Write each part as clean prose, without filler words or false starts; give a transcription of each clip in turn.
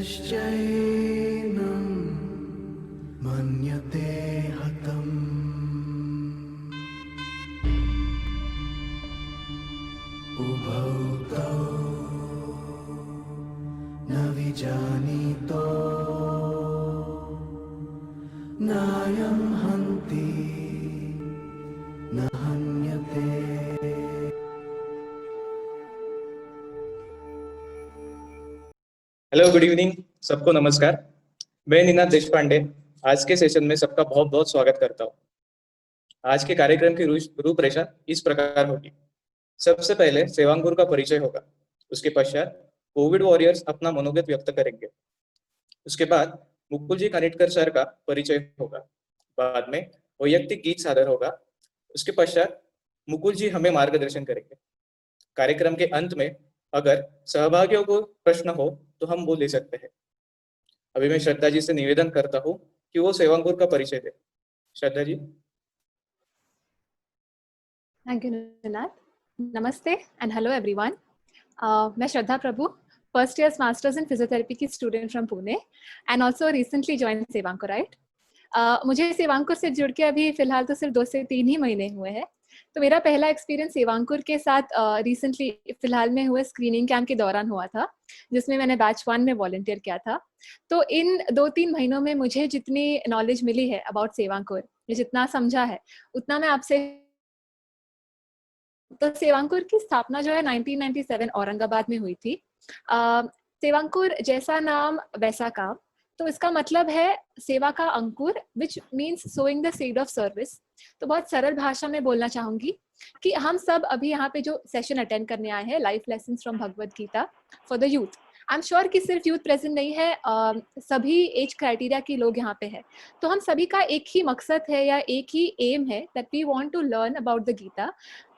यश्चैनं मन्यते हतम् उभौ तौ न विजानीतो नायं हन्ति न हन्यते। हेलो, गुड इवनिंग सबको। नमस्कार। मैं निनाद देशपांडे आज के सेशन में सबका बहुत बहुत स्वागत करता हूँ। आज के कार्यक्रम की रूपरेखा इस प्रकार होगी। सबसे पहले सेवांकुर का परिचय होगा, उसके पश्चात कोविड वॉरियर्स अपना मनोगत व्यक्त करेंगे, उसके बाद मुकुल जी कानिटकर सर का परिचय होगा, बाद में वैयक्तिक गीत सादर होगा, उसके पश्चात मुकुल जी हमें मार्गदर्शन करेंगे। कार्यक्रम के अंत में अगर सहभागियों को प्रश्न हो तो हम वो ले सकते हैं। अभी मैं श्रद्धा जी से निवेदन करता हूँ कि वो सेवांकुर का परिचय दे। श्रद्धा जी। Thank you Ninad. नमस्ते एंड हेलो एवरीवन। मैं Shraddha Prabhu, first year masters in physiotherapy की student from Pune and also recently join Sevankur, right. मुझे सेवांकुर से जुड़ के अभी फिलहाल तो सिर्फ 2 से 3 ही महीने हुए हैं। तो मेरा पहला एक्सपीरियंस सेवांकुर के साथ रिसेंटली फिलहाल में हुए स्क्रीनिंग कैंप के दौरान हुआ था, जिसमें मैंने बैच 1 में वॉलंटियर किया था। तो इन 2-3 महीनों में मुझे जितनी नॉलेज मिली है अबाउट सेवांकुर, जितना समझा है उतना मैं आपसे। तो सेवांकुर की स्थापना जो है 1997 औरंगाबाद में हुई थी। सेवांकुर जैसा नाम वैसा काम, तो इसका मतलब है सेवा का अंकुर, which means sowing the seed of service. तो बहुत सरल भाषा में बोलना चाहूंगी कि हम सब अभी यहाँ पे जो सेशन अटेंड करने आए हैं, life lessons from Bhagavad Gita for the youth. I am sure कि सिर्फ यूथ प्रेजेंट नहीं है, सभी एज क्राइटेरिया के लोग यहाँ पे है। तो हम सभी का एक ही मकसद है या एक ही एम है that we want to learn about the Gita.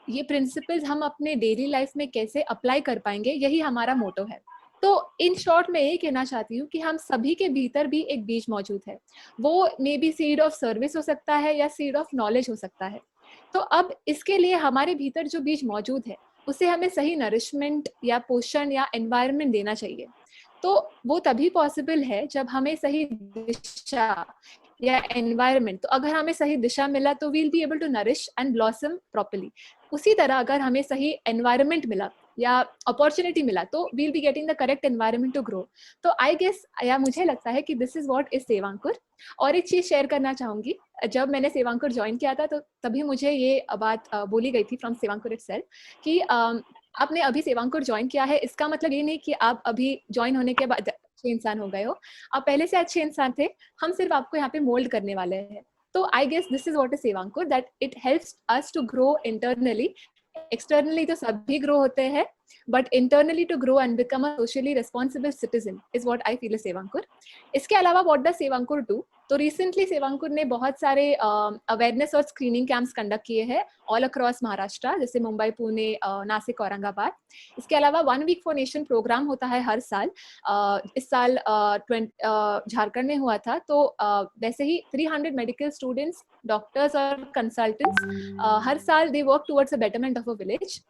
ये प्रिंसिपल्स हम अपने डेली लाइफ में कैसे अप्लाई कर पाएंगे, यही हमारा मोटो है। तो इन शॉर्ट में ये कहना चाहती हूँ कि हम सभी के भीतर भी एक बीज मौजूद है। वो may be seed of service हो सकता है या सीड ऑफ नॉलेज हो सकता है। तो अब इसके लिए हमारे भीतर जो बीज मौजूद है उसे हमें सही नरिशमेंट या पोषण या एनवायरनमेंट देना चाहिए। तो वो तभी पॉसिबल है जब हमें सही दिशा या एनवायरनमेंट, तो अगर हमें सही दिशा मिला तो we'll be able to nourish and blossom properly. उसी तरह अगर हमें सही एनवायरनमेंट मिला या अपॉर्चुनिटी मिला तो we'll be getting the correct environment to grow. तो आई गेस या मुझे लगता है कि this is what is Sevankur. और एक चीज शेयर करना चाहूंगी, जब मैंने सेवांकुर ज्वाइन किया था तो तभी मुझे ये बात बोली गई थी फ्रॉम सेवांकुर इटसेल्फ कि आपने अभी सेवांकुर ज्वाइन किया है, इसका मतलब ये नहीं कि आप अभी ज्वाइन होने के बाद अच्छे इंसान हो गए हो। आप पहले से अच्छे इंसान थे, हम सिर्फ आपको यहाँ पे मोल्ड करने वाले हैं। तो I guess this is what is Sevankur, that it helps us to grow internally. Externally तो सभी ग्रो होते हैं, but internally to grow and become a socially responsible citizen is what I feel is Sevankur. इसके अलावा व्हाट डज सेवांकुर डू? तो recently Sevankur ने बहुत सारे अवेयरनेस और स्क्रीनिंग कैंप्स कंडक्ट किए हैं ऑल अक्रॉस महाराष्ट्र, जैसे मुंबई, पुणे, नासिक, औरंगाबाद। इसके अलावा 1 वीक फॉर नेशन प्रोग्राम होता है हर साल। इस साल झारखंड में हुआ था। तो वैसे ही 300 मेडिकल स्टूडेंट्स, डॉक्टर्स और कंसल्टेंट्स हर साल they work towards a betterment of a village.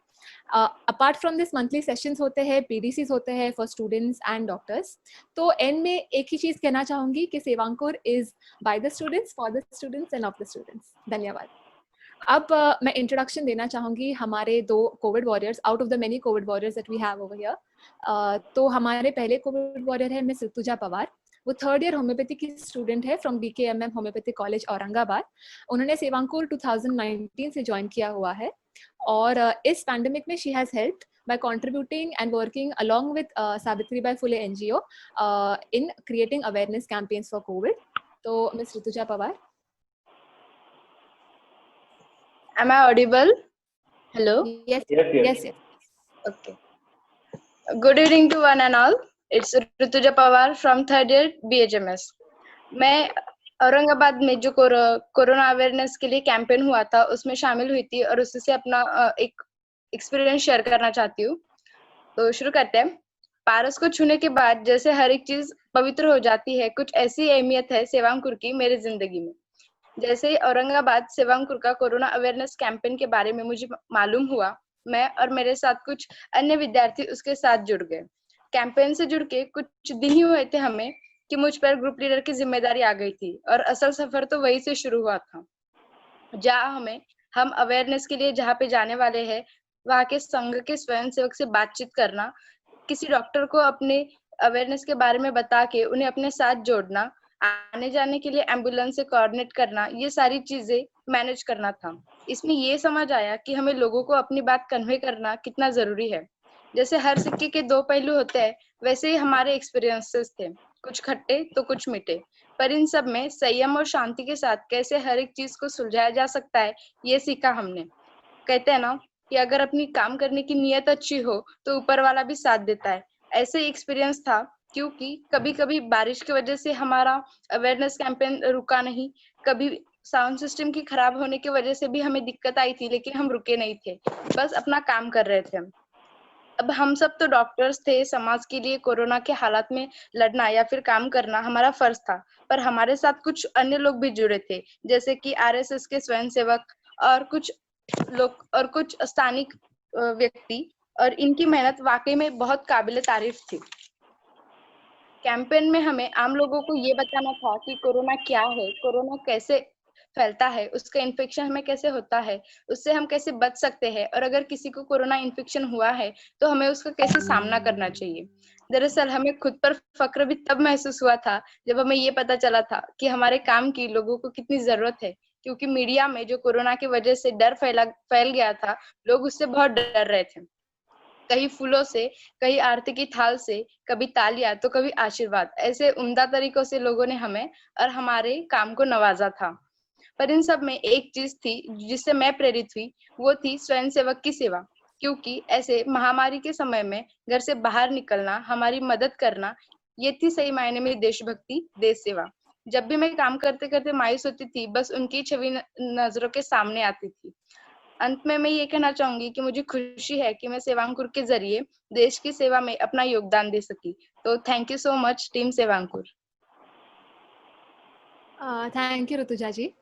Apart from this monthly sessions होते हैं, पीडीसीज होते हैं फॉर स्टूडेंट्स एंड डॉक्टर्स। तो एंड में एक ही चीज कहना चाहूंगी कि Sevankur is by the students, for the students and of the students. धन्यवाद। अब मैं इंट्रोडक्शन देना चाहूंगी हमारे 2 Covid warriors out of the many Covid warriors that we have over here. तो हमारे पहले कोविड वॉरियर है मिस ऋतुजा पवार। वो 3rd ईयर होम्योपैथी की स्टूडेंट है from BKMM homeopathy college Aurangabad. उन्होंने सेवांकुर 2019 से ज्वाइन किया हुआ है और इस पैंडेमिक में she has helped by contributing and working along with Savitribai Phule NGO in creating awareness campaigns for COVID. So Ms. Rituja Pawar. Am I audible? Hello? Yes. Okay. Good evening to one and all. It's Rituja Pawar from 3rd year BHMS. मैं औरंगाबाद में जो corona awareness के लिए campaign हुआ था उसमें शामिल हुई थी और उससे अपना एक एक्सपीरियंस शेयर करना चाहती हूँ। तो शुरू करते हैं। पारस को छूने के बाद जैसे हर एक चीज पवित्र हो जाती है, कुछ ऐसी अहमियत है सेवांकुर की मेरी जिंदगी में। जैसे औरंगाबाद सेवांकुर का कोरोना अवेयरनेस कैंपेन के बारे में मुझे मालूम हुआ, मैं और मेरे साथ कुछ अन्य विद्यार्थी उसके साथ जुड़ गए। कैंपेन से जुड़ के कुछ दिन ही हुए थे हमें कि मुझ पर ग्रुप लीडर की जिम्मेदारी आ गई थी और असल सफर तो वहीं से शुरू हुआ था, जहाँ हम अवेयरनेस के लिए जहाँ पे जाने वाले हैं, वहाँ के संघ के स्वयंसेवक से बातचीत करना, किसी डॉक्टर को अपने अवेयरनेस के बारे में बता के उन्हें अपने साथ जोड़ना, आने जाने के लिए एम्बुलेंस से कोऑर्डिनेट करना, ये सारी चीजें मैनेज करना था। इसमें ये समझ आया कि हमें लोगों को अपनी बात कन्वे करना कितना जरूरी है। जैसे हर सिक्के के दो पहलू होते हैं, वैसे ही हमारे एक्सपीरियंसेस थे, कुछ खट्टे तो कुछ मीठे, पर इन सब में संयम और शांति के साथ कैसे हर एक चीज को सुलझाया जा सकता है, ये सीखा हमने। कहते हैं ना कि अगर अपनी काम करने की नीयत अच्छी हो तो ऊपर वाला भी साथ देता है। ऐसे ही एक्सपीरियंस था, क्योंकि कभी कभी बारिश की वजह से हमारा अवेयरनेस कैंपेन रुका नहीं, कभी साउंड सिस्टम की खराब होने की वजह से भी हमें दिक्कत आई थी, लेकिन हम रुके नहीं थे, बस अपना काम कर रहे थे। अब हम सब तो डॉक्टर्स थे, समाज के लिए कोरोना के हालात में लड़ना या फिर काम करना हमारा फर्ज था, पर हमारे साथ कुछ अन्य लोग भी जुड़े थे, जैसे कि आरएसएस के स्वयंसेवक और कुछ लोग और कुछ स्थानिक व्यक्ति, और इनकी मेहनत वाकई में बहुत काबिले तारीफ थी। कैंपेन में हमें आम लोगों को ये बताना था कि कोरोना क्या है, कोरोना कैसे फैलता है, उसका इन्फेक्शन हमें कैसे होता है, उससे हम कैसे बच सकते हैं, और अगर किसी को कोरोना इन्फेक्शन हुआ है तो हमें उसका कैसे सामना करना चाहिए। दरअसल हमें खुद पर फक्र भी तब महसूस हुआ था जब हमें ये पता चला था कि हमारे काम की लोगों को कितनी जरूरत है, क्योंकि मीडिया में जो कोरोना की वजह से डर फैल गया था, लोग उससे बहुत डर रहे थे। कहीं फूलों से, कहीं आरती की थाल से, कभी तालियां तो कभी आशीर्वाद, ऐसे उम्दा तरीकों से लोगों ने हमें और हमारे काम को नवाजा था। पर इन सब में एक चीज थी जिससे मैं प्रेरित हुई, वो थी स्वयंसेवक की सेवा, क्योंकि ऐसे महामारी के समय में घर से बाहर निकलना, हमारी मदद करना, ये थी सही मायने में देशभक्ति, देश सेवा। जब भी मैं काम करते करते मायूस होती थी, बस उनकी छवि नजरों के सामने आती थी। अंत में मैं ये कहना चाहूंगी कि मुझे खुशी है कि मैं सेवांकुर के जरिए देश की सेवा में अपना योगदान दे सकी। तो thank you so much team Sevankur. Thank you Rituja ji.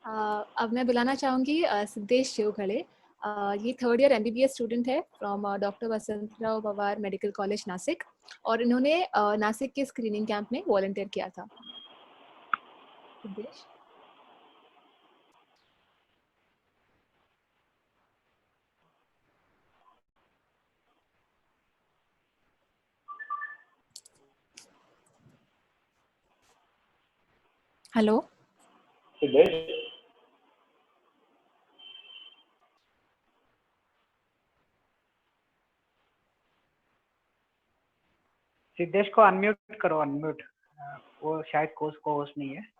अब मैं बुलाना चाहूंगी सिद्धेश शिवखड़े। ये थर्ड ईयर एमबीबीएस स्टूडेंट है from doctor Vasantrao Pawar medical college Nashik, और इन्होंने नासिक के स्क्रीनिंग कैंप में वॉलंटियर किया था। सिद्धेश। हेलो सिद्धेश को अनम्यूट करो, अनम्यूट। वो शायद कोर्स को होस्ट नहीं है।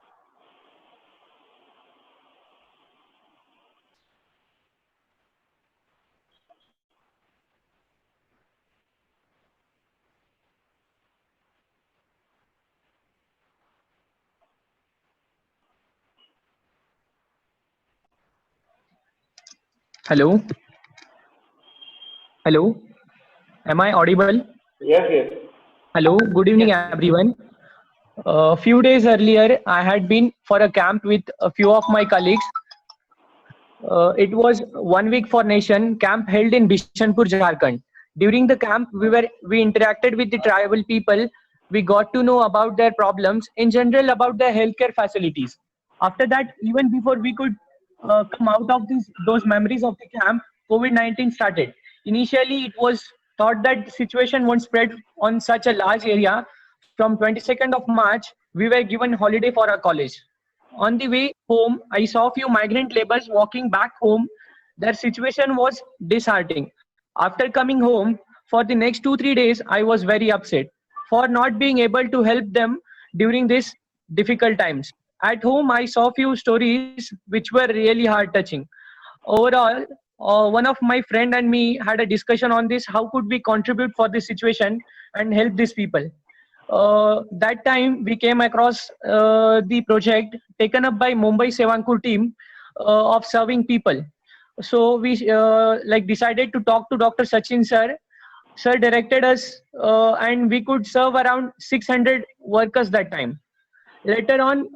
Hello. Hello. Am I audible? Yes, yes. Hello. Good evening, everyone. A few days earlier, I had been for a camp with a few of my colleagues. It was 1 week for nation camp held in Bishanpur, Jharkhand. During the camp, we interacted with the tribal people. We got to know about their problems, in general about their healthcare facilities. After that, even before we could come out of those memories of the camp, COVID-19 started. Initially, it was thought that the situation won't spread on such a large area. From 22nd of March, we were given holiday for our college. On the way home, I saw few migrant laborers walking back home. Their situation was disheartening. After coming home, for the next 2-3 days, I was very upset for not being able to help them during these difficult times. At home, I saw few stories which were really heart-touching. Overall, one of my friend and me had a discussion on this, how could we contribute for this situation and help these people. That time we came across the project taken up by Mumbai Sevankur team of serving people. So we decided to talk to Dr. Sachin sir. Sir directed us and we could serve around 600 workers that time. Later on,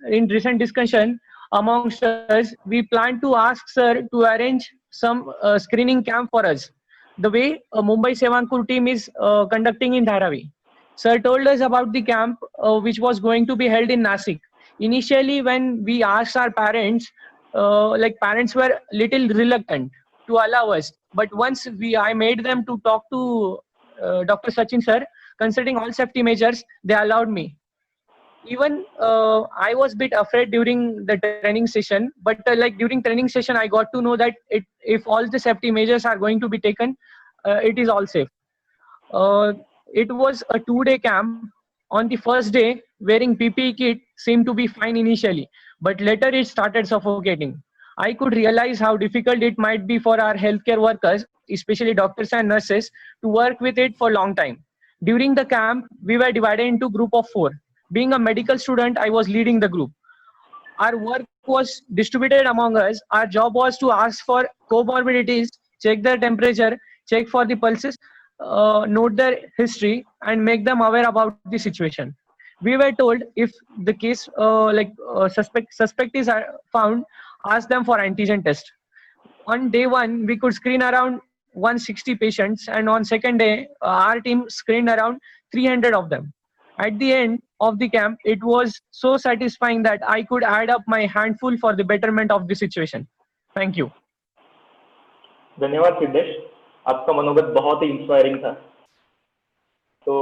in recent discussion amongst us, we plan to ask sir to arrange some screening camp for us. the way a Mumbai Sevankur team is conducting in Dharavi. Sir told us about the camp which was going to be held in Nasik. Initially, when we asked our parents, like parents were little reluctant to allow us. But once I made them to talk to Dr. Sachin sir, considering all safety measures, they allowed me. Even I was a bit afraid during the training session, but like during training session, I got to know that if all the safety measures are going to be taken, it is all safe. Uh, it was a 2-day camp. On the first day, wearing PPE kit seemed to be fine initially, but later it started suffocating. I could realize how difficult it might be for our healthcare workers, especially doctors and nurses, to work with it for a long time. During the camp, we were divided into group of 4. Being a medical student, I was leading the group. Our work was distributed among us. Our job was to ask for comorbidities, check their temperature, check for the pulses, note their history, and make them aware about the situation. We were told if the case suspect is found, ask them for antigen test. On day 1, we could screen around 160 patients, and on second day, our team screened around 300 of them. At the end of the camp, it was so satisfying that I could add up my handful for the betterment of the situation. Thank you. धन्यवाद सिद्धेश, आपका मनोगत बहुत ही inspiring था। तो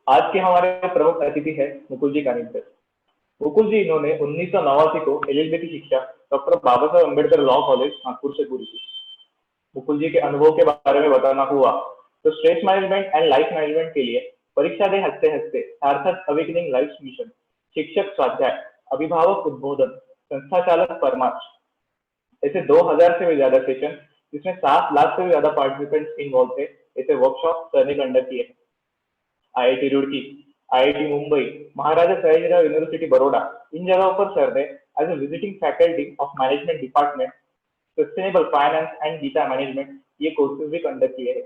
आज के हमारे प्रमुख अतिथि है मुकुल जी कानिटकर। मुकुल जी इन्होंने 1989 को एलएलबी की शिक्षा डॉक्टर बाबा साहब अम्बेडकर लॉ कॉलेज नागपुर से पूरी की। मुकुल जी के अनुभव के बारे में बताना हुआ तो stress management and life management के लिए परीक्षा दे हंसते हंसते, सार्थक अवेकनिंग लाइफ मिशन, शिक्षक स्वाध्याय, अभिभावक उद्बोधन, संस्था चालक परामर्श, ऐसे 2000 से भी ज्यादा सेशन जिसमें 7 लाख से भी ज्यादा पार्टिसिपेंट्स इन्वॉल्व थे, ऐसे वर्कशॉप सर ने कंडक्ट किए। IIT Roorkee, IIT Mumbai, Maharaja Sayajirao university Baroda, इन जगहों पर सर ने as a visiting faculty of management department sustainable finance and Gita management ये कोर्सेज भी कंडक्ट किए हैं।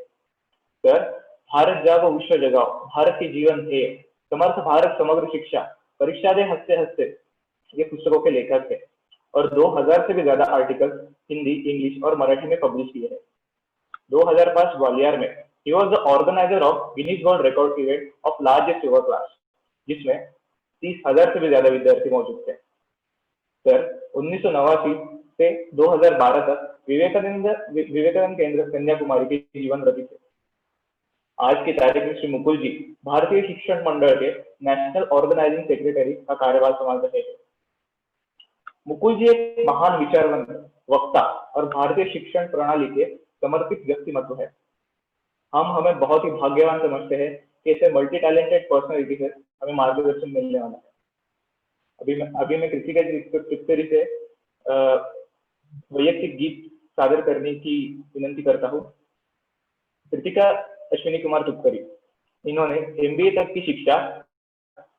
सर भारत जागो विश्व जगाओ, भारत के जीवन ध्येय, समर्थ भारत समग्र शिक्षा, परीक्षा दे हंसते हंसते ये पुस्तकों के लेखक थे और 2000 से भी ज्यादा आर्टिकल हिंदी, इंग्लिश और मराठी में पब्लिश किए हैं। 2005 ग्वालियर में he was the organizer of Guinness World Record event of largest ever class, जिसमें 30,000 से भी ज्यादा विद्यार्थी मौजूद थे। सर 1989 से 2012 तक विवेकानंद केंद्र कन्याकुमारी के जीवन रवि थे। आज की तारीख में श्री मुकुल जी भारतीय शिक्षण मंडल के नेशनल ऑर्गेनाइजिंग सेक्रेटरी का कार्यभार संभाल रहे हैं। मुकुल जी एक महान विचारवंत, वक्ता और भारतीय शिक्षण प्रणाली के समर्पित व्यक्तिमत्व है। हम हमें बहुत ही भाग्यवान समझते हैं कि ऐसे मल्टी टैलेंटेड पर्सनैलिटी से हमें मार्गदर्शन मिलने वाला है। अभी मैं कृतिका जी त्रिपुरी से वैयक्तिक गीत सादर करने की विनंती करता हूँ। कृतिका अश्विनी कुमार तुपकरी, इन्होंने एमबीए तक की शिक्षा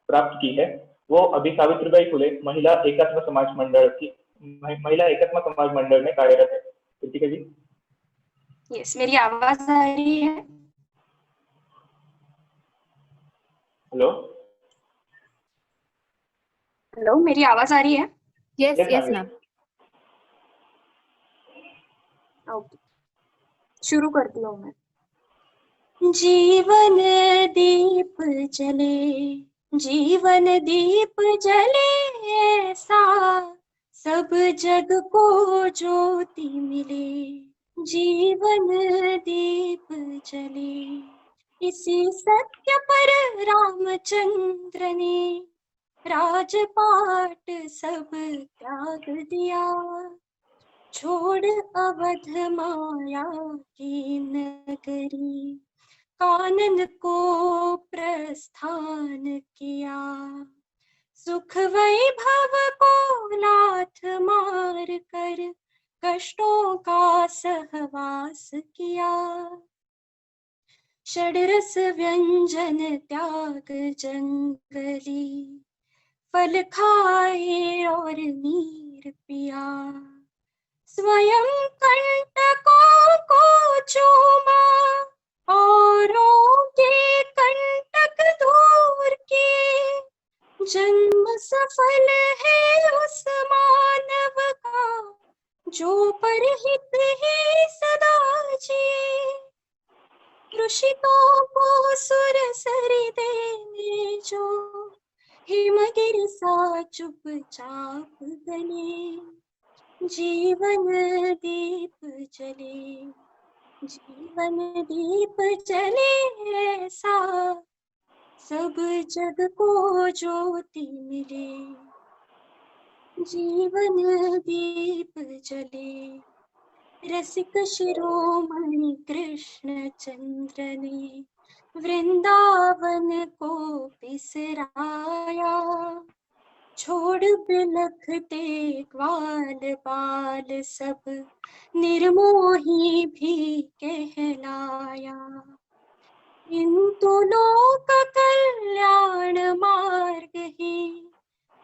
प्राप्त की है। वो अभी सावित्रीबाई फुले महिला एकात्म समाज मंडल में कार्यरत है। कृतिका जी। यस, मेरी आवाज आ रही है? हेलो हेलो, मेरी आवाज आ रही है? Yes yes ma'am. ओके, शुरू करती हूँ मैं। जीवन दीप जले, जीवन दीप जले ऐसा, सब जग को ज्योति मिले। जीवन दीप जले, इसी सत्य पर रामचंद्र ने राजपाट सब त्याग दिया, छोड़ अवध माया की नगरी, कानन को प्रस्थान किया। सुख वैभव को लाथ मार कर कष्टों का सहवास किया, षड्रस व्यंजन त्याग जंगली, फल खाए और नीर पिया। स्वयं कंटकों को चूमा, औरों के कंटक दूर किए। जन्म सफल है उस मानव का, जो परहित ही सदा जिए। कृषिकों को सुर सरी देने जो हिमगिर सा चुपचाप गले, जीवन दीप जले, जीवन दीप जले ऐसा सब जग को ज्योति मिले, जीवन दीप जले। रसिक शिरोमणि कृष्ण चंद्र ने वृंदावन को बिसराया, छोड़ बिलखते ग्वाल बाल सब निर्मोही भी कहलाया, किंतु लोक कल्याण मार्ग ही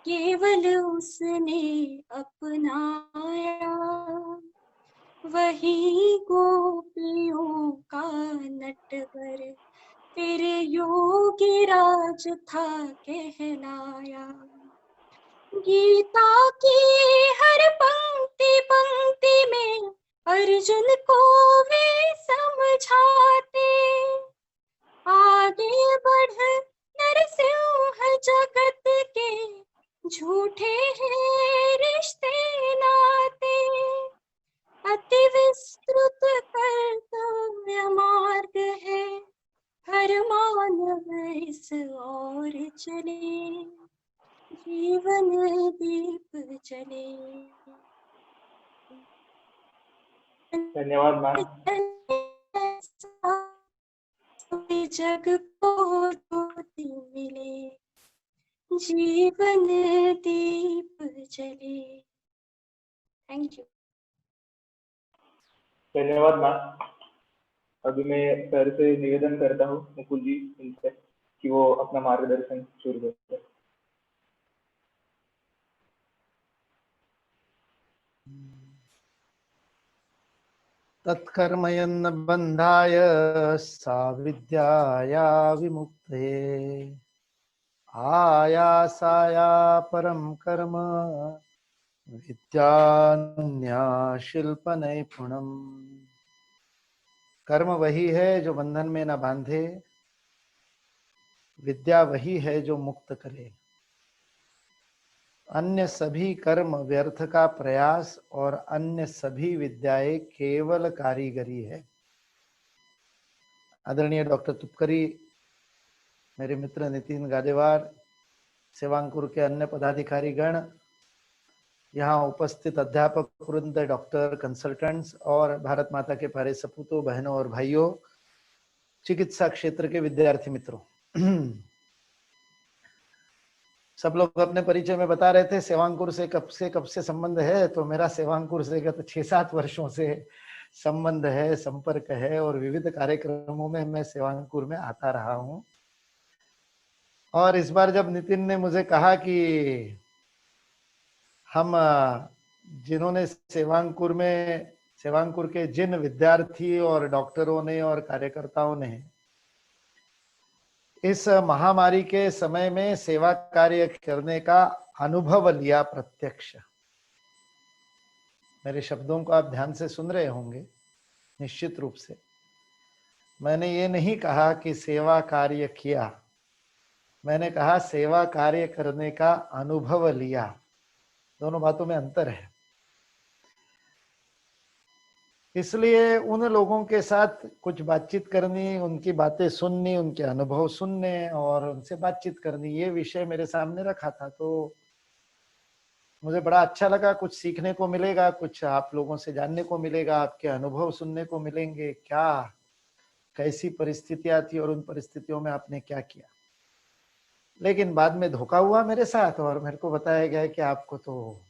केवल उसने अपनाया, वही गोपियों का नटवर फिर योगी राज था कहलाया। गीता की हर पंक्ति पंक्ति में अर्जुन को वे समझाते, आगे बढ़ नरसिंह जगत के झूठे हैं रिश्ते नाते, अति विस्तृत कर्तव्य मार्ग है हर मानव इस ओर चले, जीवन दीप जले। धन्यवाद मैम। जग को ज्योति मिले, जीवन दीप जले। Thank you. धन्यवाद मैम। अभी मैं सर से निवेदन करता हूँ मुकुल जी इनसे कि वो अपना मार्गदर्शन शुरू करें। तत्कर्मयन्न बंधाय सा विद्याया विमुक्ते, आयासाया परम कर्म विद्यान्या शिल्प नैपुणम। कर्म वही है जो बंधन में न बांधे, विद्या वही है जो मुक्त करे। अन्य सभी कर्म व्यर्थ का प्रयास और अन्य सभी विद्याएं केवल कारीगरी है। आदरणीय डॉक्टर तुपकरी, मेरे मित्र नितिन गादेवार, सेवांकुर के अन्य पदाधिकारी गण, यहाँ उपस्थित अध्यापक वृंद, डॉक्टर, कंसल्टेंट्स और भारत माता के प्यारे सपूतों, बहनों और भाइयों, चिकित्सा क्षेत्र के विद्यार्थी मित्रों, सब लोग अपने परिचय में बता रहे थे सेवांकुर से कब से संबंध है। तो मेरा सेवांकुर से गत 6-7 वर्षों से संबंध है, संपर्क है और विविध कार्यक्रमों में मैं सेवांकुर में आता रहा हूँ। और इस बार जब नितिन ने मुझे कहा कि हम जिन्होंने सेवांकुर के जिन विद्यार्थी और डॉक्टरों ने और कार्यकर्ताओं ने इस महामारी के समय में सेवा कार्य करने का अनुभव लिया प्रत्यक्ष, मेरे शब्दों को आप ध्यान से सुन रहे होंगे। निश्चित रूप से मैंने ये नहीं कहा कि सेवा कार्य किया, मैंने कहा सेवा कार्य करने का अनुभव लिया। दोनों बातों में अंतर है। इसलिए उन लोगों के साथ कुछ बातचीत करनी, उनकी बातें सुननी, उनके अनुभव सुनने और उनसे बातचीत करनी, ये विषय मेरे सामने रखा था। तो मुझे बड़ा अच्छा लगा, कुछ सीखने को मिलेगा, कुछ आप लोगों से जानने को मिलेगा, आपके अनुभव सुनने को मिलेंगे, क्या कैसी परिस्थितियां थी और उन परिस्थितियों में आपने क्या किया। लेकिन बाद में धोखा हुआ मेरे साथ और मेरे को बताया गया कि आपको तो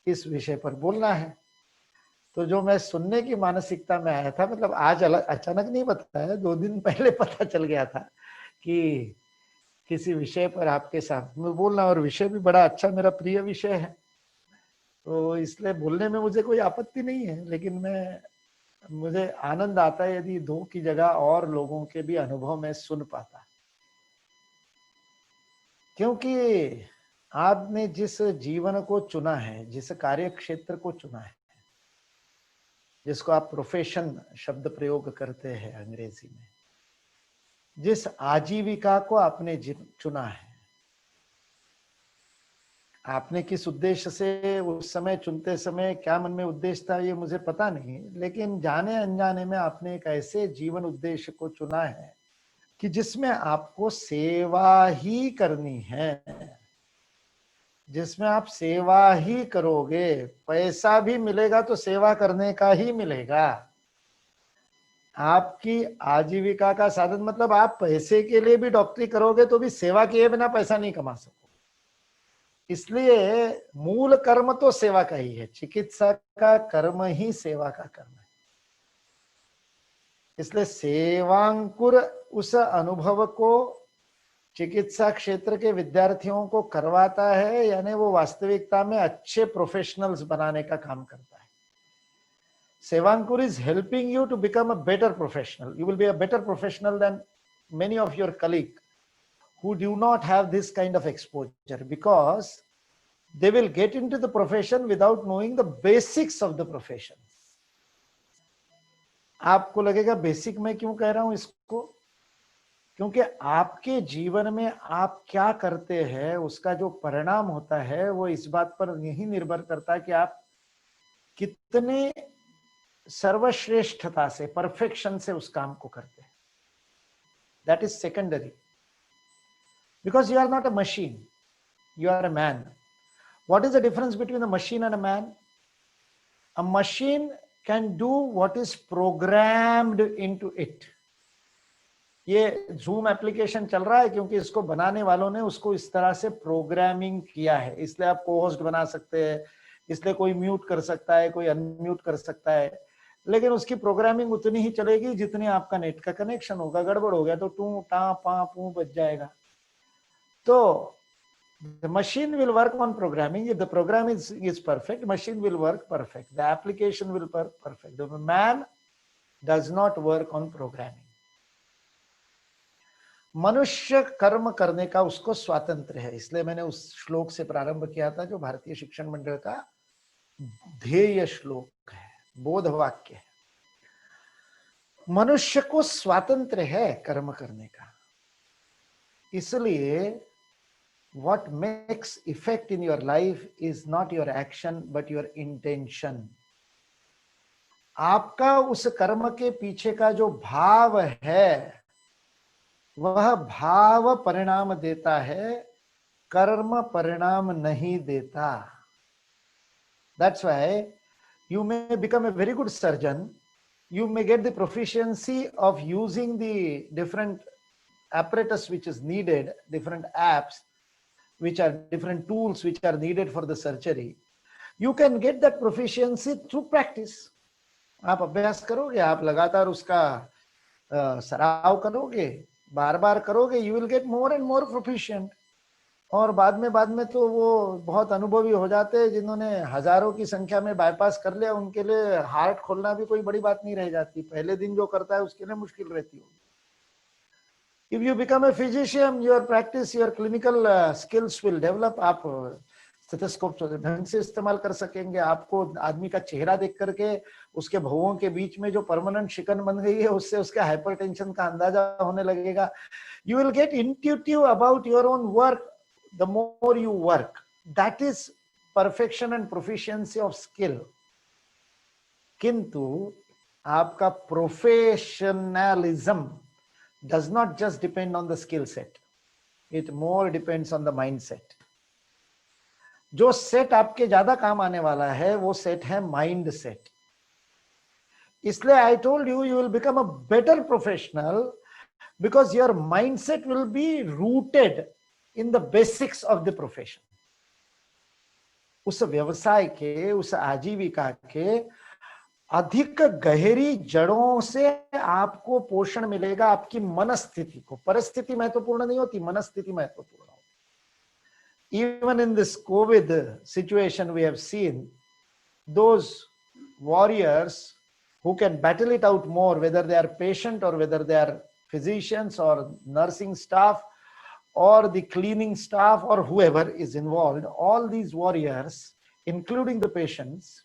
इस विषय पर बोलना है। तो जो मैं सुनने की मानसिकता में आया था, मतलब आज अचानक नहीं बताया, 2 दिन पहले पता चल गया था कि किसी विषय पर आपके साथ में बोलना, और विषय भी बड़ा अच्छा मेरा प्रिय विषय है, तो इसलिए बोलने में मुझे कोई आपत्ति नहीं है। लेकिन मुझे आनंद आता है यदि 2 की जगह और लोगों के भी अनुभव में सुन पाता, क्योंकि आपने जिस जीवन को चुना है, जिस कार्य क्षेत्र को चुना है, जिसको आप प्रोफेशन शब्द प्रयोग करते हैं अंग्रेजी में, जिस आजीविका को आपने चुना है, आपने किस उद्देश्य से उस समय चुनते समय क्या मन में उद्देश्य था ये मुझे पता नहीं, लेकिन जाने अनजाने में आपने एक ऐसे जीवन उद्देश्य को चुना है कि जिसमें आपको सेवा ही करनी है, जिसमें आप सेवा ही करोगे। पैसा भी मिलेगा तो सेवा करने का ही मिलेगा। आपकी आजीविका का साधन मतलब आप पैसे के लिए भी डॉक्टरी करोगे तो भी सेवा किए बिना पैसा नहीं कमा सको। इसलिए मूल कर्म तो सेवा का ही है, चिकित्सा का कर्म ही सेवा का कर्म है। इसलिए सेवांकुर उस अनुभव को चिकित्सा क्षेत्र के विद्यार्थियों को करवाता है, यानी वो वास्तविकता में अच्छे प्रोफेशनल्स बनाने का काम करता है। Sevankur is helping you to become a better professional. You will be a better professional than many of your colleagues who do not have this kind of exposure, because they will get into the profession without knowing the basics of the profession. आपको लगेगा basic मैं क्यों कह रहा हूं इसको, क्योंकि आपके जीवन में आप क्या करते हैं उसका जो परिणाम होता है वो इस बात पर नहीं निर्भर करता है कि आप कितने सर्वश्रेष्ठता से, परफेक्शन से उस काम को करते हैं। That is secondary, because you are not a machine, you are a man. What is the difference between a machine and a man? A machine can do what is programmed into it. ये Zoom application चल रहा है क्योंकि इसको बनाने वालों ने उसको इस तरह से प्रोग्रामिंग किया है, इसलिए आप को होस्ट बना सकते हैं, इसलिए कोई म्यूट कर सकता है, कोई अनम्यूट कर सकता है, लेकिन उसकी प्रोग्रामिंग उतनी ही चलेगी जितनी आपका नेट का कनेक्शन होगा। गड़बड़ हो गया तो टू टा पा पू बच जाएगा। तो the machine will work on programming. If the program is perfect, machine will work perfect, the application will work perfect. The man does not work on programming. मनुष्य कर्म करने का उसको स्वातंत्र है, इसलिए मैंने उस श्लोक से प्रारंभ किया था जो भारतीय शिक्षण मंडल का ध्येय श्लोक है, बोध वाक्य है। मनुष्य को स्वातंत्र है कर्म करने का, इसलिए what makes effect in your life is not your action but your intention. आपका उस कर्म के पीछे का जो भाव है वह भाव परिणाम देता है, कर्म परिणाम नहीं देता। That's why you may become a very good surgeon, you may get the proficiency of using the different apparatus which is needed, different apps which are different tools which are needed for the surgery. You can get that proficiency through practice. आप अभ्यास करोगे, आप लगातार उसका सराव करोगे, बार बार करोगे, you will get more and more proficient. और बाद में तो वो बहुत अनुभवी हो जाते हैं, जिन्होंने हजारों की संख्या में बाईपास कर लिया उनके लिए हार्ट खोलना भी कोई बड़ी बात नहीं रह जाती। पहले दिन जो करता है उसके लिए मुश्किल रहती होगी। If you become a physician, your practice, your clinical skills will develop. आप स्टेथोस्कोप ढंग से इस्तेमाल कर सकेंगे, आपको आदमी का चेहरा देख करके उसके भवों के बीच में जो परमानेंट शिकन बन गई है उससे उसका हाइपरटेंशन का अंदाजा होने लगेगा। You will get intuitive about your own work the more you work. That is perfection and proficiency of skill. किंतु आपका professionalism does not just depend on the skill set, it more depends on the mindset. जो set आपके ज्यादा काम आने वाला है वो सेट है माइंड सेट। इसलिए I told you, you will become a better professional because your mind set will be rooted in the basics of the profession. उस व्यवसाय के, उस आजीविका के अधिक गहरी जड़ों से आपको पोषण मिलेगा, आपकी मनस्थिति को। परिस्थिति महत्वपूर्ण नहीं होती, मनस्थिति महत्वपूर्ण होती। Even in this COVID situation, we have seen those warriors who can battle it out more, whether they are patient or whether they are physicians or nursing staff or the cleaning staff or whoever is involved. All these warriors, including the patients,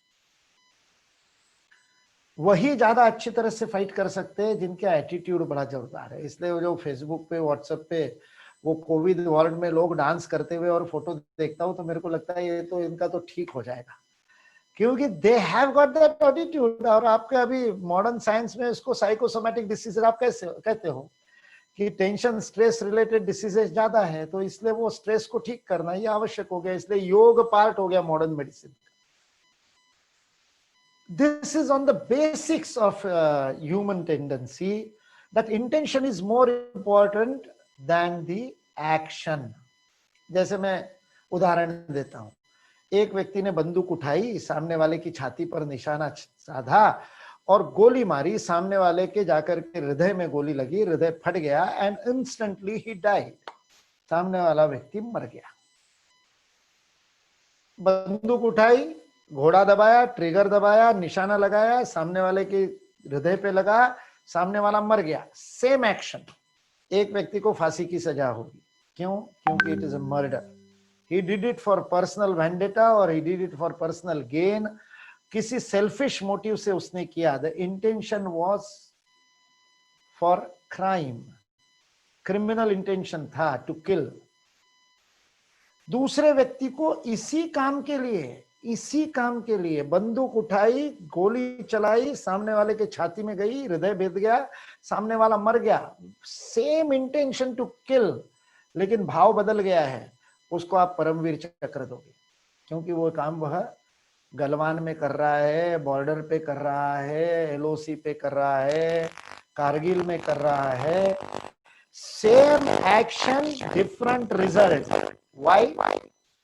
वही ज्यादा अच्छी तरह से fight कर सकते हैं जिनके attitude बड़ा जोरदार है। इसलिए वो जो फेसबुक पे व्हाट्सएप पे वो कोविड वार्ड में लोग डांस करते हुए और फोटो देखता हूँ तो मेरे को लगता है ये तो इनका तो ठीक हो जाएगा, क्योंकि दे हैव गॉट दैट एटीट्यूड। और आपके अभी मॉडर्न साइंस में इसको साइकोसोमैटिक डिसीज आप कैसे कहते हो कि टेंशन स्ट्रेस रिलेटेड डिसीजेस ज्यादा है, तो इसलिए वो स्ट्रेस को ठीक करना ये आवश्यक हो गया, इसलिए योग पार्ट हो गया modern medicine. This is on the basics of human tendency that intention is more important than the action. जैसे मैं उदाहरण देता हूं, एक व्यक्ति ने बंदूक उठाई, सामने वाले की छाती पर निशाना साधा और गोली मारी, सामने वाले के जाकर के हृदय में गोली लगी, हृदय फट गया एंड इंस्टेंटली ही डाइड, सामने वाला व्यक्ति मर गया। बंदूक उठाई, घोड़ा दबाया, ट्रिगर दबाया, निशाना लगाया, सामने वाले के हृदय पे लगा, सामने वाला मर गया। सेम एक्शन, एक व्यक्ति को फांसी की सजा होगी। क्यों? क्योंकि it is a murder. He did it for personal vendetta और he did it for personal gain. किसी सेल्फिश मोटिव से उसने किया। The intention was for crime, criminal intention था, टू किल। दूसरे व्यक्ति को इसी काम के लिए बंदूक उठाई, गोली चलाई, सामने वाले के छाती में गई, हृदय भेद गया, सामने वाला मर गया। सेम इंटेंशन टू किल, लेकिन भाव बदल गया है। उसको आप परमवीर चक्र दोगे, क्योंकि वो काम वह गलवान में कर रहा है, बॉर्डर पे कर रहा है, एलओसी पे कर रहा है, कारगिल में कर रहा है। Same action, different result. Why?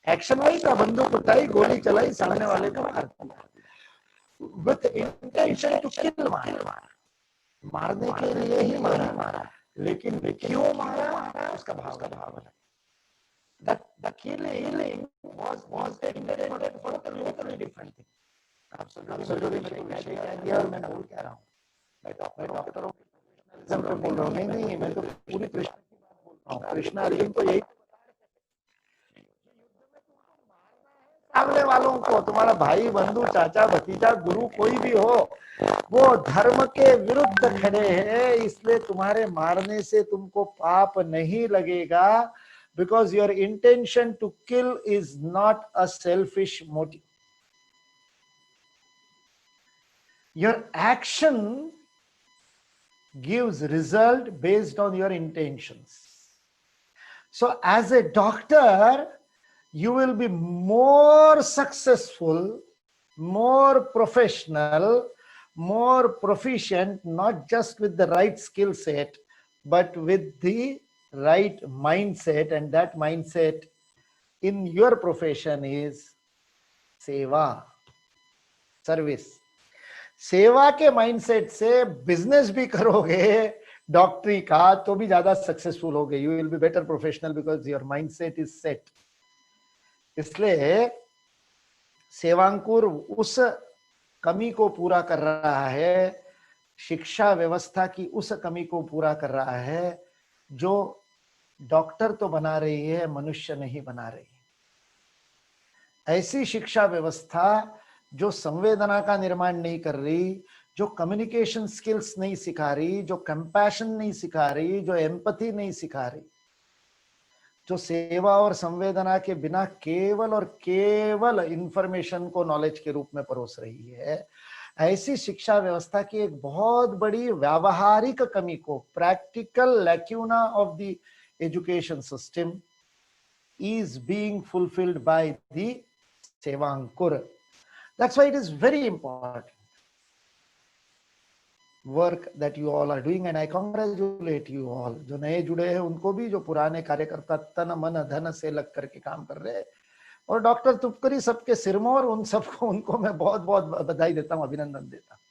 Action वही था, बंदूक उठाई, गोली चलाई, सामने वाले को मार दिया विथ इंटेंशन टू किल। मारने के लिए ही मारा, लेकिन क्यों मारा उसका भाव है। The killing was intended for a totally different thing. Absolutely और मैं बोल क्या रहा हूँ, मैं डॉक्टर बोल रहा हूँ। नहीं, मैं तो पूरी कृष्ण की बात बोल रहा हूँ। कृष्ण अर्जुन को यही सामने वालों को, तुम्हारा भाई, बंधु, चाचा, भतीजा, गुरु कोई भी हो, वो धर्म के विरुद्ध खड़े हैं, इसलिए तुम्हारे मारने से तुमको पाप नहीं लगेगा, because your intention to kill is not a selfish motive. Your action gives result based on your intentions. So as a doctor, you will be more successful, more professional, more proficient, not just with the right skill set, but with the right mindset, and that mindset in your profession is सेवा, service. सेवा के mindset से business भी करोगे डॉक्टरी का तो भी ज्यादा सक्सेसफुल होगे। You will be better professional because your mindset is set. इसलिए सेवांकुर उस कमी को पूरा कर रहा है, शिक्षा व्यवस्था की उस कमी को पूरा कर रहा है जो डॉक्टर तो बना रही है, मनुष्य नहीं बना रही। ऐसी शिक्षा व्यवस्था जो संवेदना का निर्माण नहीं कर रही, जो कम्युनिकेशन स्किल्स नहीं सिखा रही, जो कंपैशन नहीं सिखा रही, जो एम्पैथी नहीं सिखा रही, जो सेवा और संवेदना के बिना केवल और केवल इंफॉर्मेशन को नॉलेज के रूप में परोस रही है, ऐसी शिक्षा व्यवस्था की एक बहुत बड़ी व्यावहारिक कमी को, practical lacuna of the education system is being fulfilled by the Sevankur. That's why it is very important work that you all are doing, and I congratulate you all. जो नए जुड़े हैं उनको भी, जो पुराने कार्यकर्ता तन मन धन से लग करके काम कर रहे हैं, और डॉक्टर तुपकरी सबके सिरमौर, उन सबको, उनको मैं बहुत बहुत बधाई देता हूँ, अभिनंदन देता हूँ।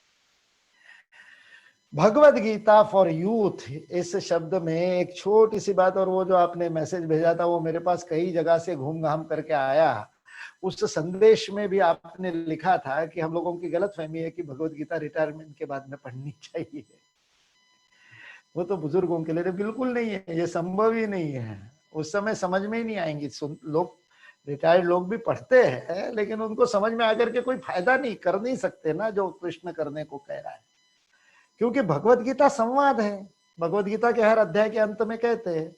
भगवद गीता फॉर यूथ, इस शब्द में एक छोटी सी बात, और वो जो आपने मैसेज भेजा था वो मेरे पास कई जगह से घूम घाम करके आया। उस संदेश में भी आपने लिखा था कि हम लोगों की गलतफहमी है कि भगवद गीता रिटायरमेंट के बाद में पढ़नी चाहिए, वो तो बुजुर्गों के लिए। बिल्कुल नहीं है, ये संभव ही नहीं है, उस समय समझ में ही नहीं आएंगी। लोग रिटायर्ड लोग भी पढ़ते हैं, लेकिन उनको समझ में आकर के कोई फायदा नहीं, कर नहीं सकते ना जो कृष्ण करने को कह रहा है, क्योंकि भगवत गीता संवाद है। भगवत गीता के हर अध्याय के अंत में कहते हैं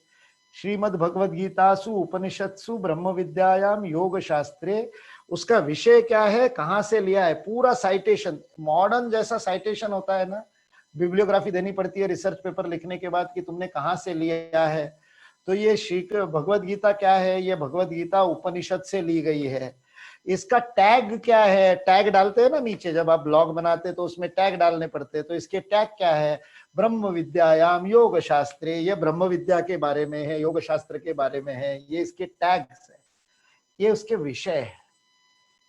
श्रीमद् भगवद गीतासु उपनिषत्सु ब्रह्म विद्यायाम योग शास्त्रे, उसका विषय क्या है, कहाँ से लिया है, पूरा साइटेशन, मॉडर्न जैसा साइटेशन होता है ना, बिब्लियोग्राफी देनी पड़ती है रिसर्च पेपर लिखने के बाद कि तुमने कहाँ से लिया है। तो ये श्री भगवद गीता क्या है, ये भगवद गीता उपनिषद से ली गई है। इसका टैग क्या है, टैग डालते हैं ना नीचे, जब आप ब्लॉग बनाते तो उसमें टैग डालने पड़ते हैं, तो इसके टैग क्या है, ब्रह्म विद्यायाम योग शास्त्रे, ये ब्रह्म विद्या के बारे में है, योग शास्त्र के बारे में है, ये इसके टैग्स है, ये उसके विषय है।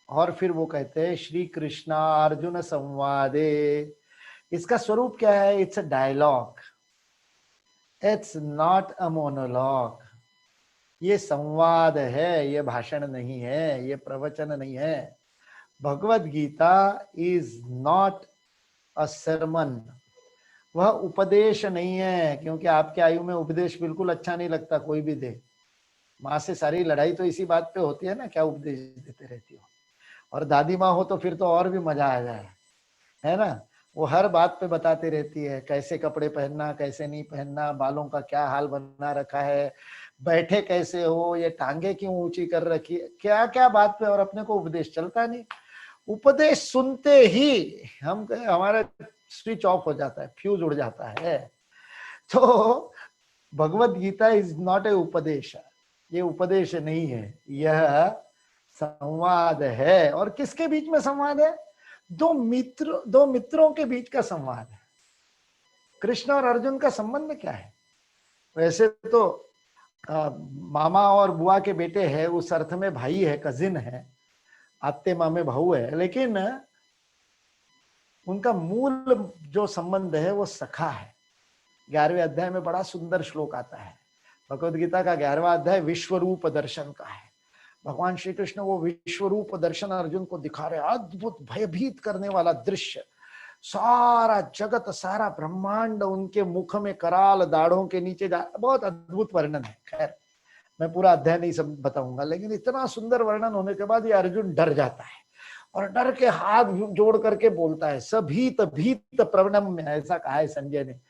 और फिर वो कहते हैं श्री कृष्णा अर्जुन संवादे, इसका स्वरूप क्या है, it's a dialogue, it's not a monologue, ये संवाद है, ये भाषण नहीं है, ये प्रवचन नहीं है। Bhagavad Gita is not a sermon, वह उपदेश नहीं है, क्योंकि आपके आयु में उपदेश बिल्कुल अच्छा नहीं लगता, कोई भी दे। माँ से सारी लड़ाई तो इसी बात पे होती है ना, क्या उपदेश देते रहती हो, और दादी माँ हो तो फिर तो और भी मजा आ जाए, है ना। वो हर बात पे बताती रहती है, कैसे कपड़े पहनना, कैसे नहीं पहनना, बालों का क्या हाल बना रखा है, बैठे कैसे हो, ये टांगे क्यों ऊंची कर रखी है, क्या क्या बात पे, और अपने को उपदेश चलता नहीं। उपदेश सुनते ही हम हमारा स्विच ऑफ हो जाता है, फ्यूज उड़ जाता है। तो Bhagavad Gita is not a उपदेश, ये उपदेश नहीं है, यह संवाद है। और किसके बीच में संवाद है, दो मित्रों के बीच का संवाद है। कृष्ण और अर्जुन का संबंध क्या है, वैसे तो मामा और बुआ के बेटे हैं, उस अर्थ में भाई है, कजिन है, आत्ते मामे भाऊ है, लेकिन उनका मूल जो संबंध है वो सखा है। 11वें अध्याय में बड़ा सुंदर श्लोक आता है, भगवद गीता का 11वां अध्याय विश्व रूप दर्शन का है। भगवान श्री कृष्ण वो विश्व रूप दर्शन अर्जुन को दिखा रहे, अद्भुत भयभीत करने वाला दृश्य, सारा जगत सारा ब्रह्मांड उनके मुख में कराल दाढ़ों के नीचे जा, बहुत अद्भुत वर्णन है। खैर मैं पूरा अध्याय नहीं सब बताऊंगा, लेकिन इतना सुंदर वर्णन होने के बाद ये अर्जुन डर जाता है और डर के हाथ जोड़ करके बोलता है, सभीत भीत प्रवणम में, ऐसा कहा है संजय ने,